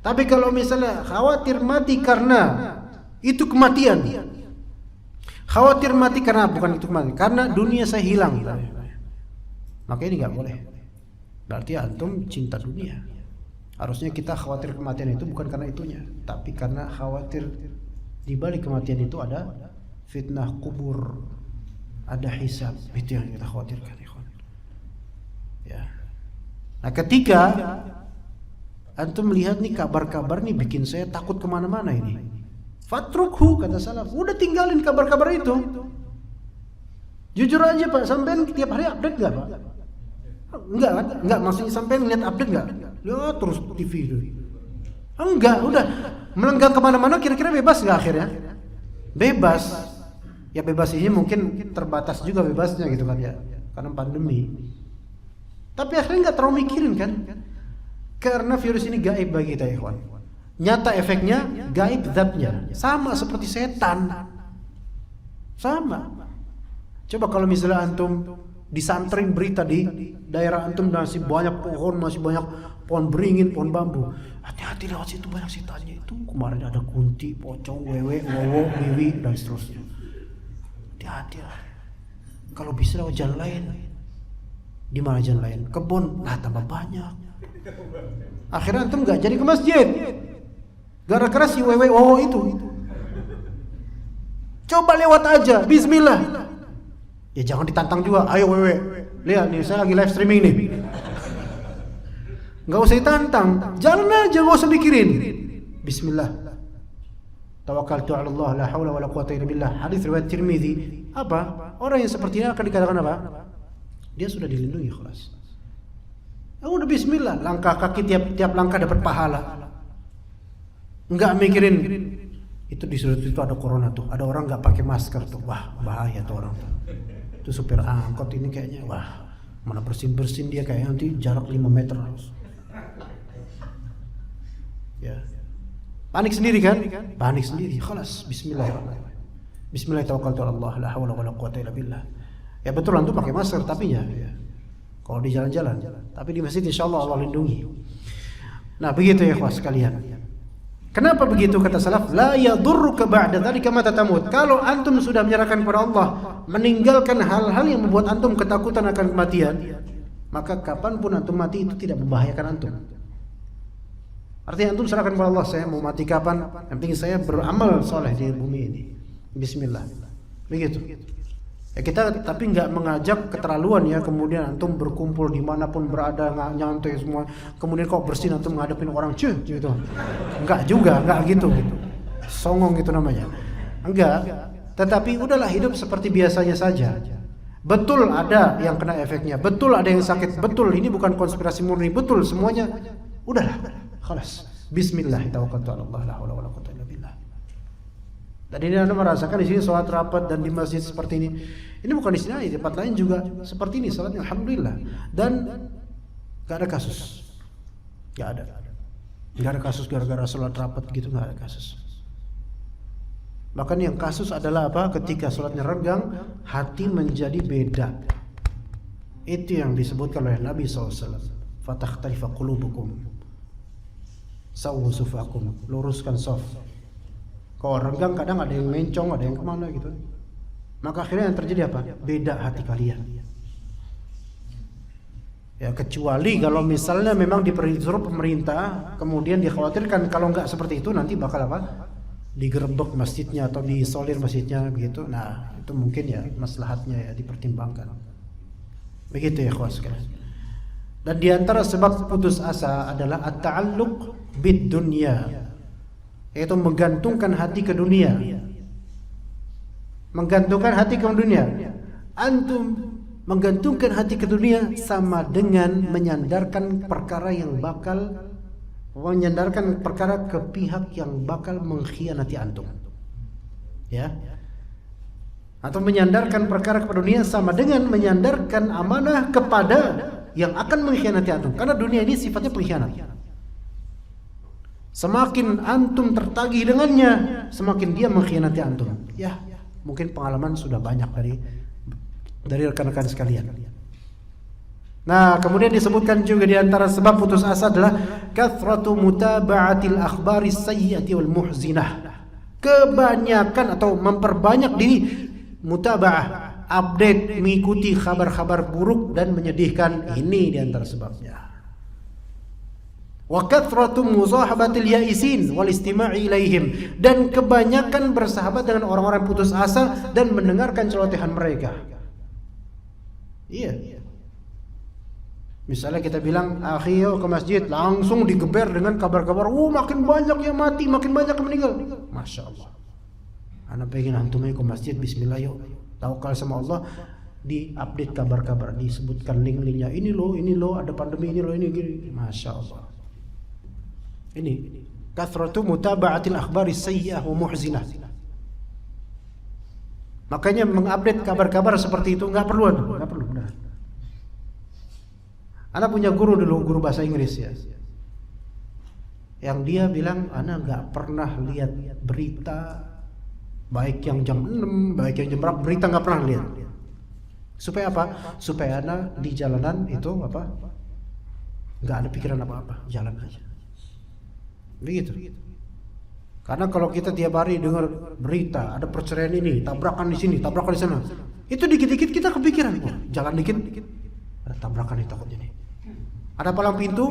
Tapi kalau misalnya khawatir mati karena itu kematian, khawatir mati karena bukan itu kematian, karena dunia saya hilang, maka ini nggak boleh. Berarti antum cinta dunia. Harusnya kita khawatir kematian itu bukan karena itunya, tapi karena khawatir di balik kematian itu ada fitnah kubur, ada hisab. Itu yang kita khawatirkan. Ya. Nah, ketika antum melihat nih kabar-kabar nih bikin saya takut kemana-mana ini, fatrukhu kata salaf, udah tinggalin kabar-kabar itu. Jujur aja Pak, sampean tiap hari update nggak Pak? Enggak kan? Enggak, maksudnya sampean ngeliat update nggak? Ya terus TV itu. Enggak, udah melenggang kemana-mana, kira-kira bebas nggak akhirnya? Bebas. Ya bebas ini mungkin terbatas juga bebasnya gitu kan ya, karena pandemi. Tapi akhirnya nggak terlalu mikirin kan? Karena virus ini gaib bagi kita ikhwan. Nyata efeknya, gaib zatnya. Sama seperti setan. Sama. Coba kalau misalnya antum disantrin berita di daerah antum masih banyak pohon, masih banyak pohon beringin, pohon bambu. Hati-hati lewat situ banyak setannya itu. Kemarin ada kunti, pocong, wewe, wowo, wiwi dan seterusnya. Hati-hati lah. Kalau bisa lewat jalan lain. Di mana jalan lain? Kebun, nah tambah banyak. Akhirnya antum nggak jadi ke masjid gara-gara si wewe wowo itu. Coba lewat aja, bismillah. Ya jangan ditantang juga, ayo wewe, lihat nih saya lagi live streaming nih. Nggak usah ditantang, jalan aja, nggak usah mikirin. Bismillah. Tawakkaltu 'ala Allah, la haula wala quwwata illa billah. Hadis riwayat Tirmizi. Apa? Orang yang seperti ini akan dikatakan apa? Dia sudah dilindungi khalas. Udah bismillah, langkah kaki tiap langkah dapat pahala. Enggak mikirin itu di sudut itu ada corona tuh, ada orang enggak pakai masker tuh. Wah, bahaya tuh orang tuh. Itu supir angkot ini kayaknya wah, mana bersin-bersin dia kayak nanti jarak 5 meter harus. Ya. Panik sendiri kan? Panik sendiri. Khalas, bismillahirrahmanirrahim. Bismillah tawakkaltu 'ala Allah, la haula wala quwwata illa billah. Ya betul antum pakai masker tapi ya. Kalau di jalan-jalan, tapi di masjid insyaallah Allah lindungi. Nah, begitu ya ikhwas sekalian. Kenapa begitu kata salaf? La yadurruka ba'da dzalika ma tatamut. Kalau antum sudah menyerahkan kepada Allah, meninggalkan hal-hal yang membuat antum ketakutan akan kematian, maka kapanpun antum mati itu tidak membahayakan antum. Artinya antum serahkan kepada Allah, saya mau mati kapan? Yang penting saya beramal soleh di bumi ini. Bismillah. Begitu. Ya kita tapi nggak mengajak keterlaluan ya, kemudian antum berkumpul dimanapun berada nyantai semua, kemudian kok bersin antum ngadepin orang gitu. Enggak juga, enggak gitu. Songong gitu namanya. Enggak. Tetapi udahlah hidup seperti biasanya saja. Betul ada yang kena efeknya, betul ada yang sakit, betul ini bukan konspirasi murni, betul semuanya. Udahlah, khalas. Bismillah tawakkaltu 'ala Allah, la haula wala quwwata illa billah. Dan ini Anda merasakan di sini salat rapat dan di masjid seperti ini. Ini bukan di sini, di tempat lain juga seperti ini salatnya alhamdulillah. Dan enggak ada kasus. Enggak ada. Enggak ada kasus gara-gara salat rapat gitu, enggak ada kasus. Bahkan yang kasus adalah apa? Ketika salatnya renggang, hati menjadi beda. Itu yang disebutkan oleh Nabi SAW. Fatakhtalifa qulubukum. Sawwu sufakum. Luruskan saf. Kalau renggang kadang ada yang mencong, ada yang kemana gitu. Maka akhirnya yang terjadi apa? Beda hati kalian. Ya kecuali kalau misalnya memang disuruh pemerintah, kemudian dikhawatirkan kalau nggak seperti itu nanti bakal apa? Digerebek masjidnya atau diisolir masjidnya begitu. Nah itu mungkin ya maslahatnya ya dipertimbangkan. Begitu ya kawan sekalian. Dan diantara sebab putus asa adalah at-ta'alluq bid dunya. Yaitu menggantungkan hati ke dunia. Menggantungkan hati ke dunia. Antum menggantungkan hati ke dunia sama dengan menyandarkan perkara ke pihak yang bakal mengkhianati antum. Ya. Atau menyandarkan perkara kepada dunia sama dengan menyandarkan amanah kepada yang akan mengkhianati antum. Karena dunia ini sifatnya pengkhianat. Semakin antum tertagih dengannya, semakin dia mengkhianati antum. Ya, mungkin pengalaman sudah banyak dari rekan-rekan sekalian. Nah, kemudian disebutkan juga di antara sebab putus asa adalah kathratu mutaba'atil akhbari sayyi'ati wal muhzinah. Kebanyakan atau memperbanyak diri mutaba'ah, update, mengikuti kabar-kabar buruk dan menyedihkan. Ini di antara sebabnya. Wa kathratu muzahabatil ya'isin wal istima'i ilaihim, dan kebanyakan bersahabat dengan orang-orang putus asa dan mendengarkan celotehan mereka. Iya. Misalnya kita bilang, "Akhi, yo ke masjid," langsung digeber dengan kabar-kabar, makin banyak yang mati, makin banyak yang meninggal. Masya Allah. Anak pengen antum ke masjid, bismillah yuk. Tawakal sama Allah, diupdate kabar-kabar, disebutkan link-linknya. Ini loh, ada pandemi ini loh, ini gini. Masya Allah. Ini kathratu mutaba'atil akhbari sayyi'ah wa muhzinah. Makanya mengupdate kabar-kabar seperti itu nggak perlu. Benar. Ana punya guru dulu, guru bahasa Inggris ya. Yang dia bilang, ana nggak pernah lihat berita baik yang jam 6, baik yang jam berapa, berita nggak pernah lihat. Supaya apa? Supaya ana di jalanan itu nggak ada pikiran apa-apa, jalan aja. Begitu. Karena kalau kita tiap hari dengar berita ada perceraian ini, tabrakan di sini, tabrakan di sana, itu dikit-dikit kita kepikiran, jalan dikit ada tabrakan nih takutnya nih. Ada palang pintu,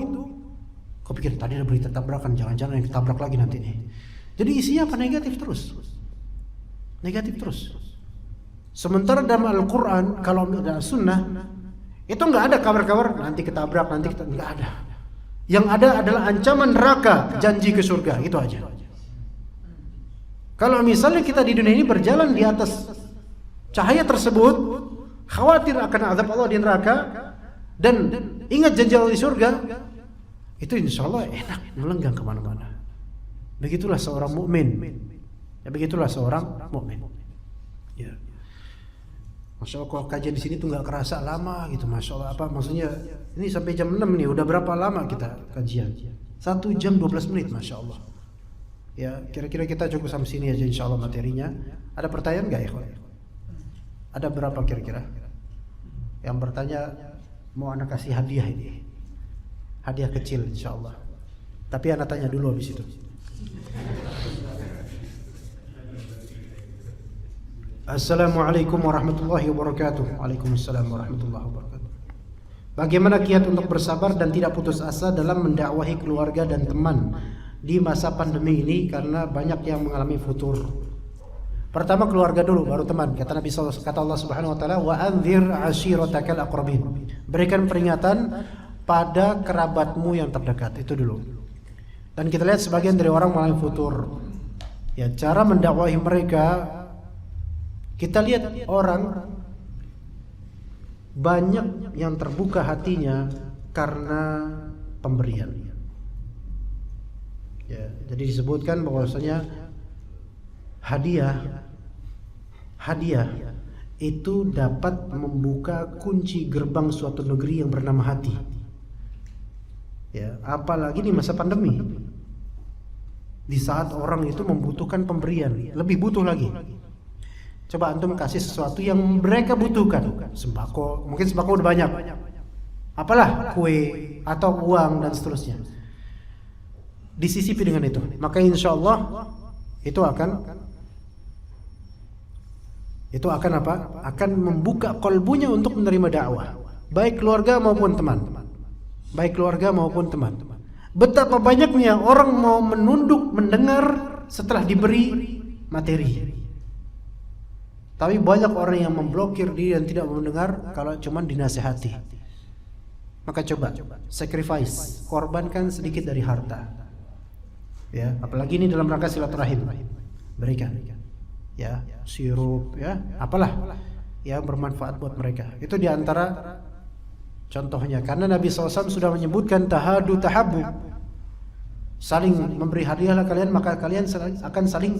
kepikiran tadi ada berita tabrakan, jangan-jangan yang ditabrak lagi nanti nih. Jadi isinya apa? Negatif terus. Sementara dalam Al-Quran, kalau dalam Sunnah, itu nggak ada kabar-kabar nanti ketabrak, nggak ada. Yang ada adalah ancaman neraka, janji ke surga, itu aja. Kalau misalnya kita di dunia ini berjalan di atas cahaya tersebut, khawatir akan azab Allah di neraka, dan ingat janji Allah di surga, itu insya Allah enak, melenggang kemana-mana. Begitulah seorang mukmin. Ya, begitulah seorang mukmin. Ya. Masya Allah, kalau kajian di sini tuh nggak kerasa lama gitu, masya Allah. Apa maksudnya? Ini sampai jam 6 nih, udah berapa lama kita kajian? 1 jam 12 menit, masya Allah. Ya, kira-kira kita cukup sampai sini aja insya Allah materinya. Ada pertanyaan nggak ya? Ada berapa kira-kira? Yang bertanya mau anak kasih hadiah ini, hadiah kecil insya Allah. Tapi anak tanya dulu habis itu. Assalamualaikum warahmatullahi wabarakatuh. Waalaikumsalam warahmatullahi wabarakatuh. Bagaimana kiat untuk bersabar dan tidak putus asa dalam mendakwahi keluarga dan teman di masa pandemi ini, karena banyak yang mengalami futur. Pertama keluarga dulu, baru teman. Kata Nabi SAW, kata Allah Subhanahu Wa Taala, wa anzir ashiratakal aqrabin. Berikan peringatan pada kerabatmu yang terdekat, itu dulu. Dan kita lihat sebagian dari orang mengalami futur. Ya, cara mendakwahi mereka. Kita lihat orang banyak yang terbuka hatinya karena pemberian. Ya, jadi disebutkan bahwasanya hadiah itu dapat membuka kunci gerbang suatu negeri yang bernama hati. Ya, apalagi di masa pandemi. Di saat orang itu membutuhkan pemberian, lebih butuh lagi. Coba antum kasih sesuatu yang mereka butuhkan, sembako, mungkin sembako udah banyak, apalah kue atau uang dan seterusnya, disisipi dengan itu, maka insya Allah itu akan apa? Akan membuka kolbunya untuk menerima dakwah, baik keluarga maupun teman, Betapa banyaknya orang mau menunduk mendengar setelah diberi materi. Tapi banyak orang yang memblokir diri dan tidak mau mendengar kalau cuma dinasihati. Maka coba sacrifice, korbankan sedikit dari harta. Ya, apalagi ini dalam rangka silaturahim. Berikan. Ya, sirup ya, apalah. yang bermanfaat buat mereka. Itu diantara contohnya. Karena Nabi SAW sudah menyebutkan tahadu tahabbu, saling memberi hadiahlah kalian maka kalian akan saling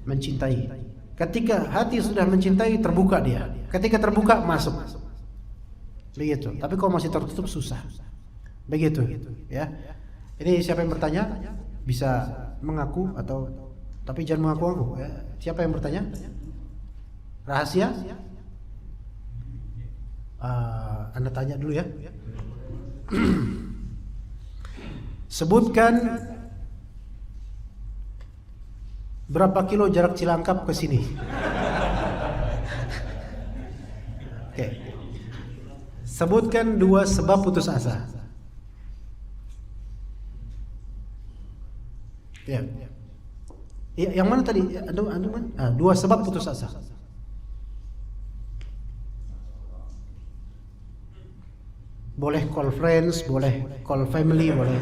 mencintai. Ketika hati sudah mencintai, terbuka dia. Ketika terbuka, masuk. Begitu. Tapi kalau masih tertutup, susah. Begitu, ya. Ini siapa yang bertanya? Bisa mengaku atau tapi jangan mengaku-ngaku, ya. Siapa yang bertanya? Rahasia? Anda tanya dulu ya. Sebutkan berapa kilo jarak Cilangkap ke sini? Oke. Sebutkan 2 sebab putus asa. Ya. Yang mana tadi? Anda mana? 2 sebab putus asa. Boleh call friends, boleh call family, boleh.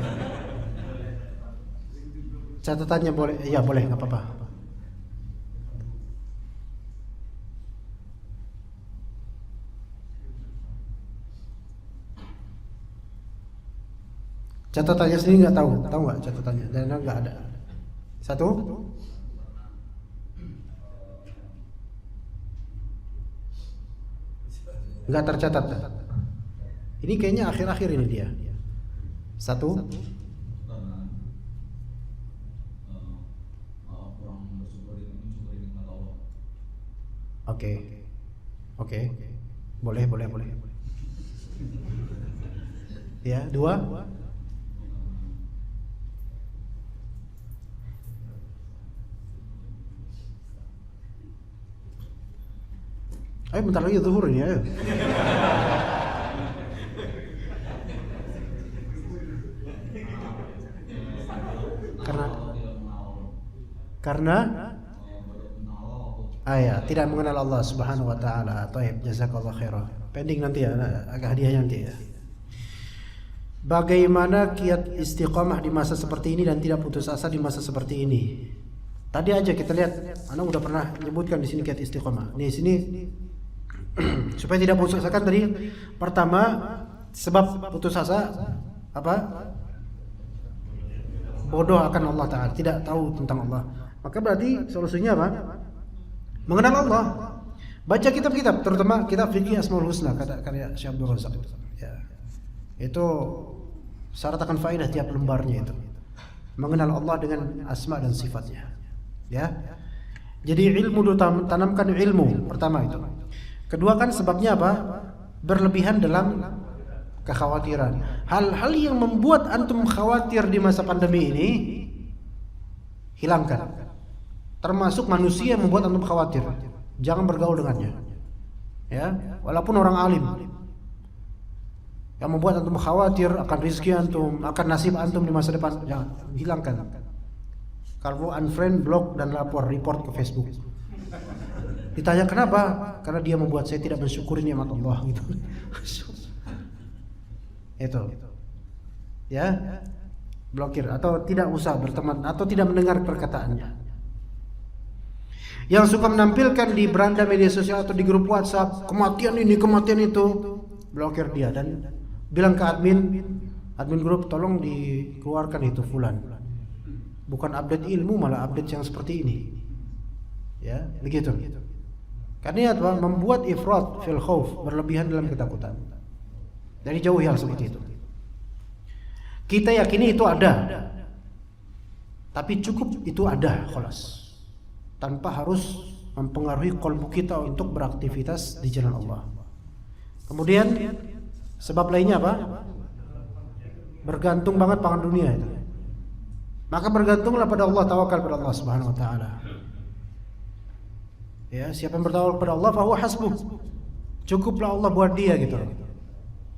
Catatannya boleh, ya boleh, nggak apa-apa. Catatannya sendiri nggak tahu nggak catatannya? Dan nggak ada. 1, nggak tercatat. Ini kayaknya akhir-akhir ini dia. 1, Oke. Boleh. Ya, 2. Ayo bentar lagi zuhur ini, ayo. Karena tidak mengenal Allah Subhanahu wa taala. Baik, jazakallahu khairan. Pending nanti ya, agak hadiah nanti ya. Bagaimana kiat istiqamah di masa seperti ini dan tidak putus asa di masa seperti ini? Tadi aja kita lihat, Anda udah pernah menyebutkan di sini kiat istiqamah. Di sini supaya tidak putus asa kan tadi. Pertama, sebab putus asa apa? Bodoh akan Allah Ta'ala, tidak tahu tentang Allah. Maka berarti solusinya apa? Mengenal Allah. Baca kitab-kitab, terutama kitab fikih Asmaul Husna karya Syekh Abdul Razak. Ya. Itu syarat akan faedah tiap lembarnya itu. Mengenal Allah dengan asma dan sifatnya. Ya. Jadi ilmu dulu, tanamkan ilmu pertama itu. Kedua kan sebabnya apa? Berlebihan dalam kekhawatiran. Hal-hal yang membuat antum khawatir di masa pandemi ini hilangkan. Termasuk manusia yang membuat antum khawatir, jangan bergaul dengannya. Ya, walaupun orang alim. Yang membuat antum khawatir akan rezeki antum, akan nasib antum di masa depan, jangan, hilangkan. Kalau unfriend, block dan report ke Facebook. Ditanya kenapa? Karena dia membuat saya tidak mensyukuri nikmat Allah gitu. Itu. Ya. Blokir atau tidak usah berteman atau tidak mendengar perkataannya. Yang suka menampilkan di beranda media sosial atau di grup WhatsApp kematian ini, kematian itu, blokir dia dan bilang ke admin grup, tolong dikeluarkan itu fulan. Bukan update ilmu, malah update yang seperti ini. Ya, begitu. Karena apa? Membuat ifrat fil khauf, berlebihan dalam ketakutan. Dari jauh hal seperti itu. Kita yakini itu ada. Tapi cukup itu ada, khalas. Tanpa harus mempengaruhi qalbu kita untuk beraktivitas di jalan Allah. Kemudian sebab lainnya apa? Bergantung banget pangan dunia itu. Maka bergantunglah pada Allah, tawakal pada Allah Subhanahu wa taala. Ya, siapa yang bertawakal pada Allah, fa huwa hasbuh. Cukuplah Allah buat dia gitu.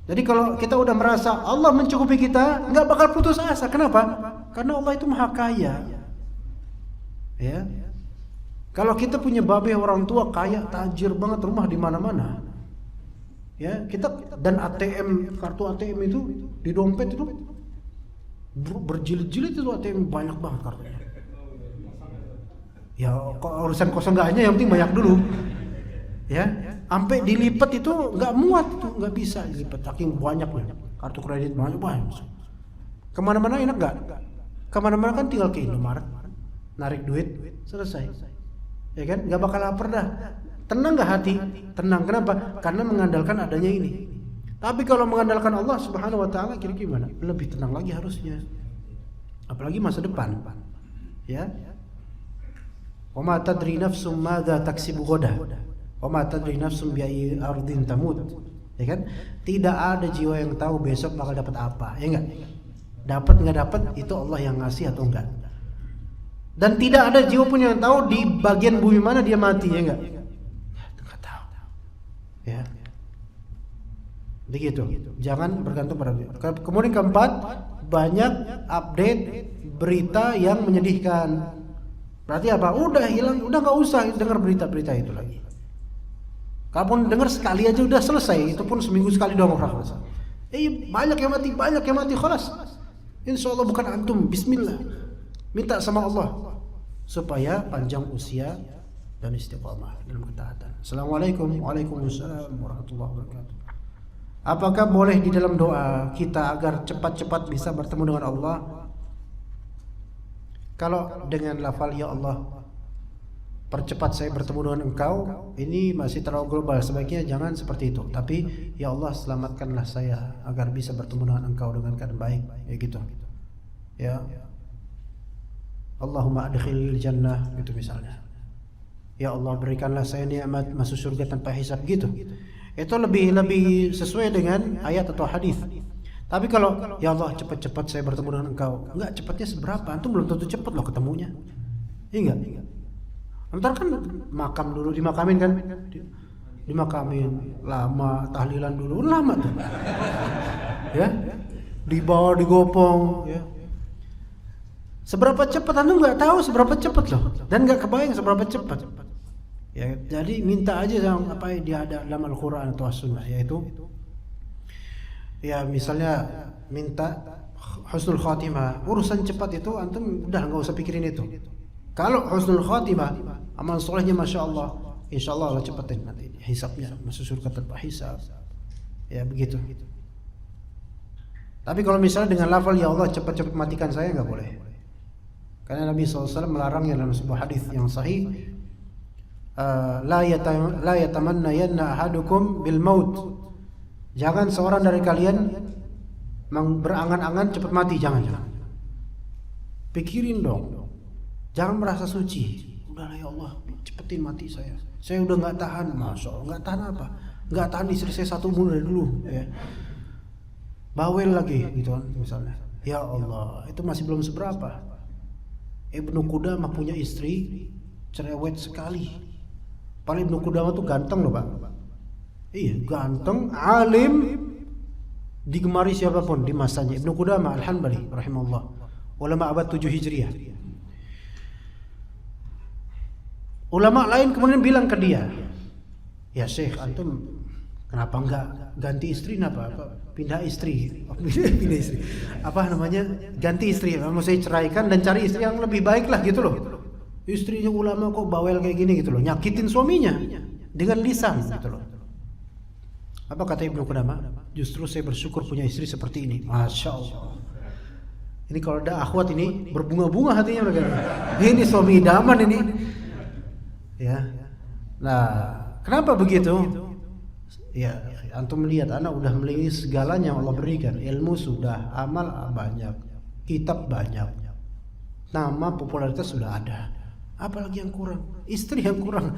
Jadi kalau kita udah merasa Allah mencukupi kita, nggak bakal putus asa. Kenapa? Karena Allah itu maha kaya. Ya. Kalau kita punya babe orang tua kaya, tajir banget, rumah di mana-mana. Ya, kita dan ATM, kartu ATM itu di dompet itu berjilid-jilid itu ATM banyak banget kartunya. Ya, urusan kosong enggaknya yang penting banyak dulu. Ya. Sampai dilipat itu nggak muat, itu nggak bisa dilipat, saking banyak nih. Kartu kredit banyak. Kemana-mana enak nggak? Kemana-mana kan tinggal ke Indomaret, narik duit, selesai. Ya kan? Nggak bakal lapar dah. Tenang nggak hati? Tenang. Kenapa? Karena mengandalkan adanya ini. Tapi kalau mengandalkan Allah Subhanahu Wa Taala, kira gimana? Lebih tenang lagi harusnya. Apalagi masa depan. Ya. Wa ma tadri nafsum madza taksibu ghadan. Wa ma tadri nafsum bi ayyi ardin tamut. Ya kan? Tidak ada jiwa yang tahu besok bakal dapat apa, ya enggak? Dapat enggak dapat itu Allah yang ngasih atau enggak. Dan tidak ada jiwa pun yang tahu di bagian bumi mana dia mati, ya enggak? Enggak tahu. Ya. Begitu. Jangan bergantung pada dia. Kemudian keempat, banyak update berita yang menyedihkan. Berarti apa? Udah hilang, udah nggak usah dengar berita-berita itu lagi. Kalaupun dengar sekali aja udah selesai, itu pun seminggu sekali doang orang selesai. Banyak yang mati, khalas. Insya Allah bukan antum, bismillah. Minta sama Allah supaya panjang usia dan istiqamah dalam ketaatan. Assalamualaikum Waalaikumsalam warahmatullahi wabarakatuh. Apakah boleh di dalam doa kita agar cepat-cepat bisa bertemu dengan Allah? Kalau dengan lafal ya Allah, percepat saya bertemu dengan Engkau, ini masih terlalu global. Sebaiknya jangan seperti itu. Tapi ya Allah, selamatkanlah saya agar bisa bertemu dengan Engkau dengan keadaan baik. Ya gitu. Ya. Allahumma adkhilil jannah, gitu misalnya. Ya Allah, berikanlah saya nikmat masuk surga tanpa hisab, gitu. Itu lebih sesuai dengan ayat atau hadis. Tapi kalau ya Allah, cepat-cepat saya bertemu dengan Engkau, enggak, cepatnya seberapa? Antum belum tentu cepat loh ketemunya. Iya enggak? Ntar kan makam dulu, dimakamin kan? Dimakamin lama, tahlilan dulu lama tuh. Ya. Dibawa digopong, ya. Seberapa cepat antum enggak tahu seberapa cepat loh, dan enggak kebayang seberapa cepat. Ya, jadi minta aja yang apa yang dia ada dalam Al-Qur'an atau As-Sunnah, yaitu ya misalnya minta husnul khatimah. Urusan cepat itu antum udah enggak usah pikirin itu. Kalau husnul khatimah, amal solehnya masya Allah, insya Allah cepetin nanti hisabnya, masuk surga tanpa hisab. Ya begitu. Tapi kalau misalnya dengan lafal ya Allah cepat-cepat matikan saya, nggak boleh. Karena Nabi SAW melarangnya dalam sebuah hadis yang sahih. La yatamanna yanna ahadukum bil maut. Jangan seorang dari kalian berangan-angan cepat mati, jangan. Pikirin dong. Jangan merasa suci. Udahlah ya Allah, cepetin mati saya. Saya udah nggak tahan, masya Allah. Nggak tahan apa? Nggak tahan istri saya satu umur dari dulu. Ya. Bawel lagi, gitu kan misalnya. Ya Allah, itu masih belum seberapa. Ibnu Qudamah punya istri cerewet sekali. Paling Ibnu Qudamah tuh ganteng loh Pak. Iya, ganteng, alim, digemari siapapun di masanya. Ibnu Qudamah Al-Hanbali rahimahullah, ulama abad 7 Hijriah. Ulama lain kemudian bilang ke dia, ya Syekh, antum kenapa enggak ganti istri, pindah istri, apa namanya, ganti istri, mau saya ceraikan dan cari istri yang lebih baik lah gitu loh. Istrinya ulama kok bawel kayak gini gitu loh, nyakitin suaminya dengan lisan gitu loh. Apa kata Ibnu Qudamah? Justru saya bersyukur punya istri seperti ini. Masya Allah. Ini kalau ada akhwat ini berbunga-bunga hatinya mereka. Ini suami idaman ini. Ya. Nah, kenapa begitu? Ya, antum melihat anak udah memiliki segalanya yang Allah berikan. Ilmu sudah, amal banyak, kitab banyak, nama popularitas sudah ada. Apalagi yang kurang? Istri yang kurang.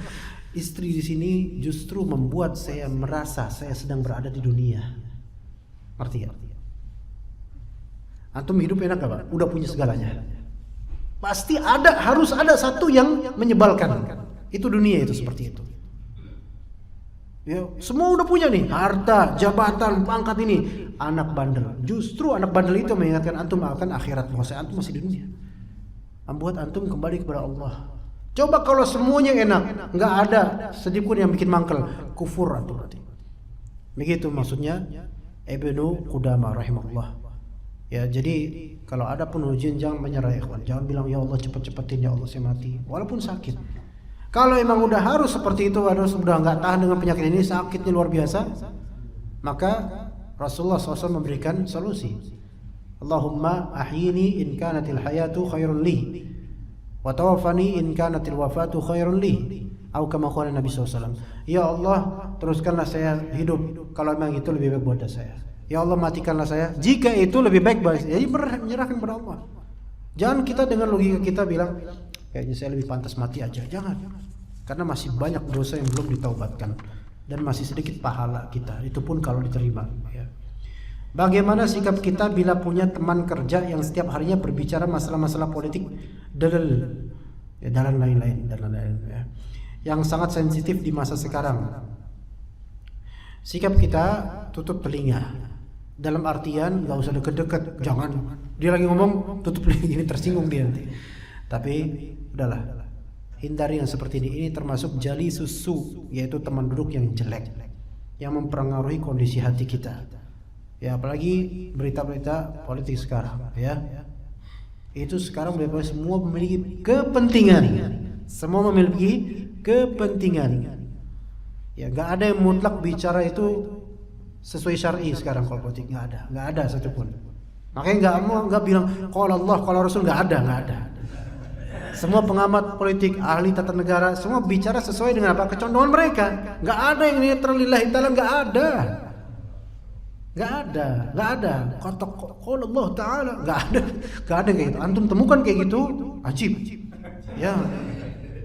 Istri di sini justru membuat saya merasa saya sedang berada di dunia. Ngerti ya? Antum hidup enak gak Pak? Udah punya segalanya. Pasti ada, harus ada satu yang menyebalkan. Itu dunia itu seperti itu. Ya, semua udah punya nih, harta, jabatan, pangkat ini. Anak bandel. Justru anak bandel itu mengingatkan antum akan akhirat. Maksudnya antum masih di dunia. Membuat antum kembali kepada Allah. Coba kalau semuanya enak, nggak ada sedikit pun yang bikin mangkel, kufur antum berarti. Begitu maksudnya Ibnu Qudamah rahimahullah. Ya, jadi kalau ada pun ujian jangan menyerah ikhwan. Jangan bilang ya Allah cepet-cepetin ya Allah saya mati. Walaupun sakit. Kalau emang udah harus seperti itu, harus udah nggak tahan dengan penyakit ini, sakitnya luar biasa, maka Rasulullah SAW memberikan solusi. Allahumma ahyini in kanatil hayatu khairun li wa tawaffani in kanatil wafatu khairun li, atau kama qala Nabi SAW. Ya Allah, teruskanlah saya hidup kalau memang itu lebih baik buat saya. Ya Allah, matikanlah saya jika itu lebih baik buat saya. Jadi menyerahkan kepada Allah. Jangan kita dengan logika kita bilang kayaknya saya lebih pantas mati aja. Jangan. Karena masih banyak dosa yang belum ditaubatkan dan masih sedikit pahala kita. Itu pun kalau diterima, ya. Bagaimana sikap kita bila punya teman kerja yang setiap harinya berbicara masalah-masalah politik dan lain-lain, ya, yang sangat sensitif di masa sekarang? Sikap kita tutup telinga, dalam artian nggak usah deket-deket, jangan. Dia lagi ngomong tutup telinga, ini tersinggung dia nanti. Tapi udahlah, hindari yang seperti ini. Ini termasuk jali susu, yaitu teman duduk yang jelek, yang mempengaruhi kondisi hati kita. Ya, apalagi berita-berita politik sekarang, ya. Itu sekarang semua memiliki kepentingan. Semua memiliki kepentingan. Ya, nggak ada yang mutlak bicara itu sesuai syar'i sekarang kalau politik, nggak ada satupun. Makanya nggak bilang qala Allah, qala Rasul, nggak ada. Semua pengamat politik, ahli tata negara, semua bicara sesuai dengan apa kecondongan mereka. Nggak ada yang netral lillahi ta'ala, nggak ada. Kata qala Allah Ta'ala, nggak ada kayak gitu. Antum temukan kayak gitu, ajib. Ya,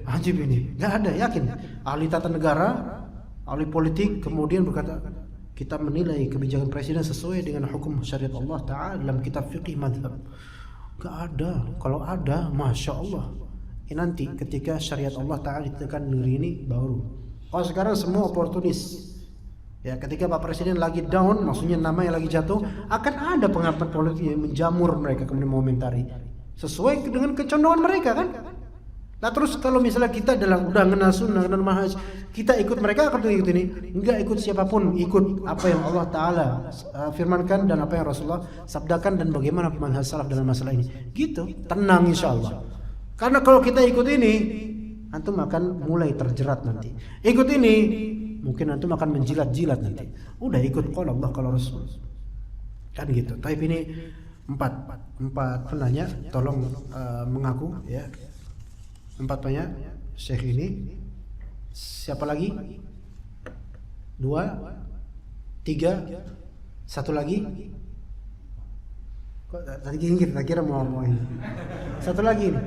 ajib ini. Nggak ada, yakin. Ahli tata negara, ahli politik kemudian berkata kita menilai kebijakan presiden sesuai dengan hukum syariat Allah Ta'ala dalam kitab fiqih madhab. Nggak ada. Kalau ada, masya Allah. Ini nanti ketika syariat Allah Ta'ala ditekan negeri ini baru. Kalau sekarang semua oportunis. Ya, ketika Pak Presiden lagi down, maksudnya namanya lagi jatuh, akan ada pengamat politik yang menjamur mereka kemudian mengomentari sesuai dengan kecondongan mereka, kan? Nah, terus kalau misalnya kita udah kenal sunnah dan manhaj, kita ikut mereka akan ikut ini, enggak ikut siapapun, ikut apa yang Allah Ta'ala firmankan dan apa yang Rasulullah sabdakan dan bagaimana manhaj salaf dalam masalah ini. Gitu, tenang insyaallah. Karena kalau kita ikut ini, antum akan mulai terjerat nanti. Ikut ini, mungkin antum akan menjilat-jilat nanti. Udah ikut qala Allah qala Rasul. Kan gitu. Tapi ini empat penanya tolong mengaku, ya. 4 penanya Syekh ini. Siapa lagi? 2, 3, 1 lagi. Kok tadi kita kira mau ini. 1 lagi ini.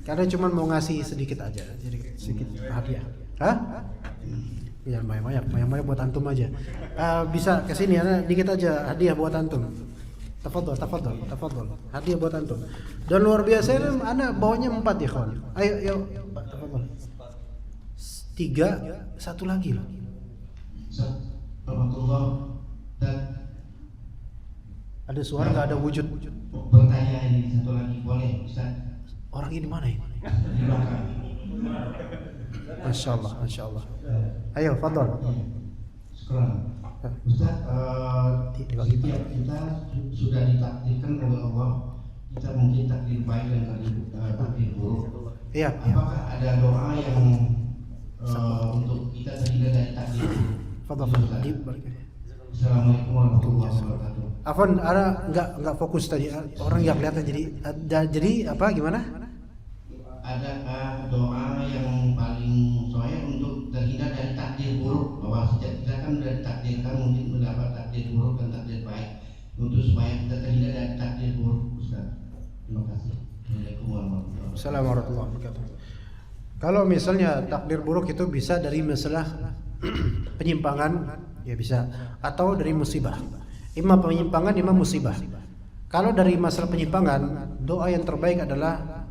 Karena cuma mau ngasih sedikit aja, jadi sedikit hadiah. Hah? Ya, banyak buat antum aja. Bisa kesini ya, dikit aja hadiah buat antum. Tafadhol. Hadiah buat antum. Dan luar biasa ini ana bawanya 4 ya kawan. Ayo, Pak, tafadhol. 3, 1 lagi loh. Ada suara nggak ada wujud. Bertanya ini 1 lagi boleh, Ustaz? Orang ini mana ini? Masya Allah. Ayo, fadhol. Sekarang, Ustaz, kita sudah ditakdirkan oleh Allah. Kita mungkin takdir baik dan takdir buruk. Iya. Apakah ada doa yang untuk kita terhindar dari takdir buruk? Fadhol. Assalamualaikum warahmatullahi wabarakatuh. Afwan, ada nggak fokus tadi, orang yang kelihatan jadi apa gimana? Adakah doa yang paling sahih untuk terhindar dari takdir buruk, bahwa setiap kita kan sudah ditakdirkan mungkin mendapat takdir buruk dan takdir baik, untuk supaya kita terhindar dari takdir buruk, Ustaz? Terima kasih. Assalamualaikum warahmatullahi wabarakatuh. Kalau misalnya takdir buruk itu bisa dari masalah penyimpangan, ya bisa, atau dari musibah. Imam penyimpangan, imam musibah. Kalau dari masalah penyimpangan, doa yang terbaik adalah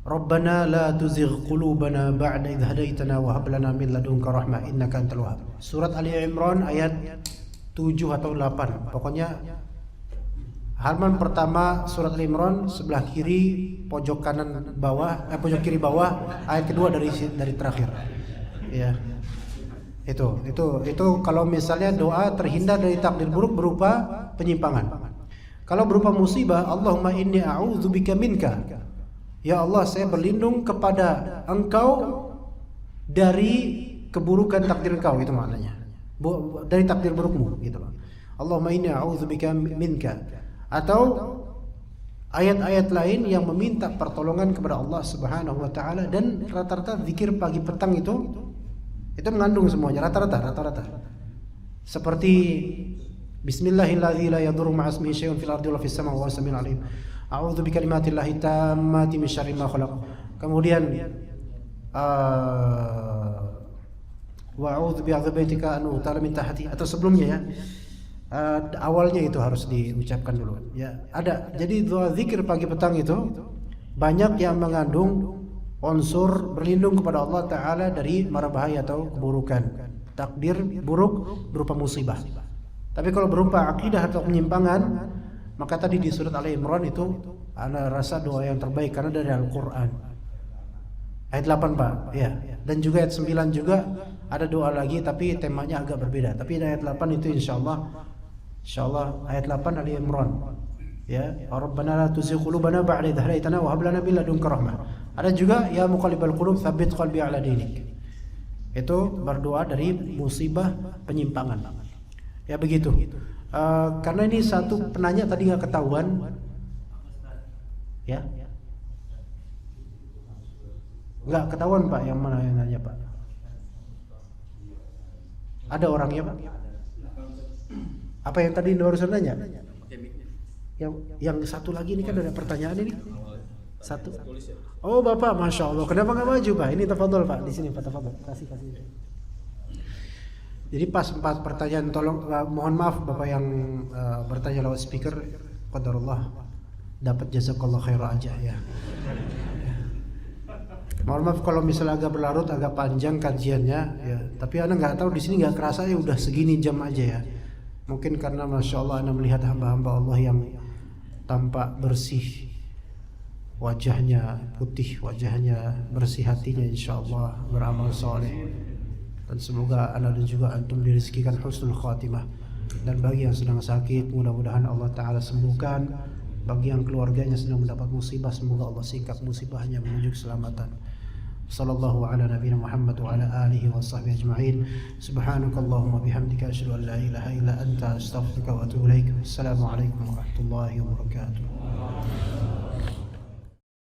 Rabbana la tuzigh qulubana ba'da idh hadaitana wa hab lana min ladunka rahmah innaka antal wahhab. Surat Ali Imran ayat 7 atau 8. Pokoknya halaman pertama surat Ali Imran sebelah kiri pojok kanan bawah, pojok kiri bawah, ayat kedua dari terakhir. Ya. Itu kalau misalnya doa terhindar dari takdir buruk berupa penyimpangan. Kalau berupa musibah, Allahumma inni a'udzubika minka. Ya Allah, saya berlindung kepada Engkau dari keburukan takdir Engkau, itu maknanya. Dari takdir burukmu gitu loh. Allahumma inni a'udzubika minka. Atau ayat-ayat lain yang meminta pertolongan kepada Allah Subhanahu wa taala, dan rata-rata zikir pagi petang itu mengandung semuanya, rata-rata. Seperti Bismillahirrahmanirrahim, la yadurru ma'asmihi syai'un fil ardi wa fis samai wa huwas samiul alim. A'udzu bikalimatillahi tammati min syarri ma khalaq. Kemudian wa a'udzu bi'adzabitika an utala min tahti, atau sebelumnya ya. Awalnya itu harus diucapkan dulu. Ya, ada. Jadi doa zikir pagi petang itu banyak yang mengandung unsur berlindung kepada Allah taala dari mara bahaya atau keburukan, takdir buruk berupa musibah. Tapi kalau berupa akidah atau penyimpangan, maka tadi di surat Al-Imran itu ana rasa doa yang terbaik karena dari Al-Qur'an. Ayat 8 Pak, ya. Dan juga ayat 9 juga ada doa lagi tapi temanya agak berbeda. Tapi ayat 8 itu insyaallah ayat 8 Al-Imran. Ya, Rabbana la tuzigh qulubana ba'da idh hadaytana wa hab lana min ladunka rahmah. Ada juga ya muqallibal qulub tsabbit qalbi 'ala dinik. Itu berdoa dari musibah penyimpangan. Ya begitu. Karena ini satu penanya tadi nggak ketahuan, ya, nggak ketahuan Pak, yang mana yang nanya Pak? Ada orangnya Pak? Apa yang tadi barusan nanya? Yang satu lagi ini kan ada pertanyaan ini. Satu. Oh Bapak, masya Allah. Kenapa nggak maju Pak? Ini tafadhol Pak, di sini Pak, tafadhol. Kasih. Jadi pas 4 pertanyaan, tolong mohon maaf Bapak yang bertanya lewat speaker, qadarullah dapat jazakallah khairah aja ya. Mohon maaf kalau misalnya agak berlarut, agak panjang kajiannya ya. Tapi Anda nggak tahu di sini nggak kerasa ya udah segini jam aja ya. Mungkin karena masya Allah Anda melihat hamba-hamba Allah yang tampak bersih, wajahnya putih, wajahnya bersih, hatinya insya Allah beramal soleh. Dan semoga Anda dan juga antum dirizkikan husnul khatimah. Dan bagi yang sedang sakit, mudah-mudahan Allah Ta'ala sembuhkan. Bagi yang keluarganya sedang mendapat musibah, semoga Allah singkat musibahnya menuju keselamatan. Sallallahu ala nabiyina Muhammad wa ala alihi wa sahbihi ajma'in. Subhanakallahumma bihamdika asyhadu an la ilaha illa anta astaghfiruka wa atubu ilaik. Assalamualaikum warahmatullahi wabarakatuh.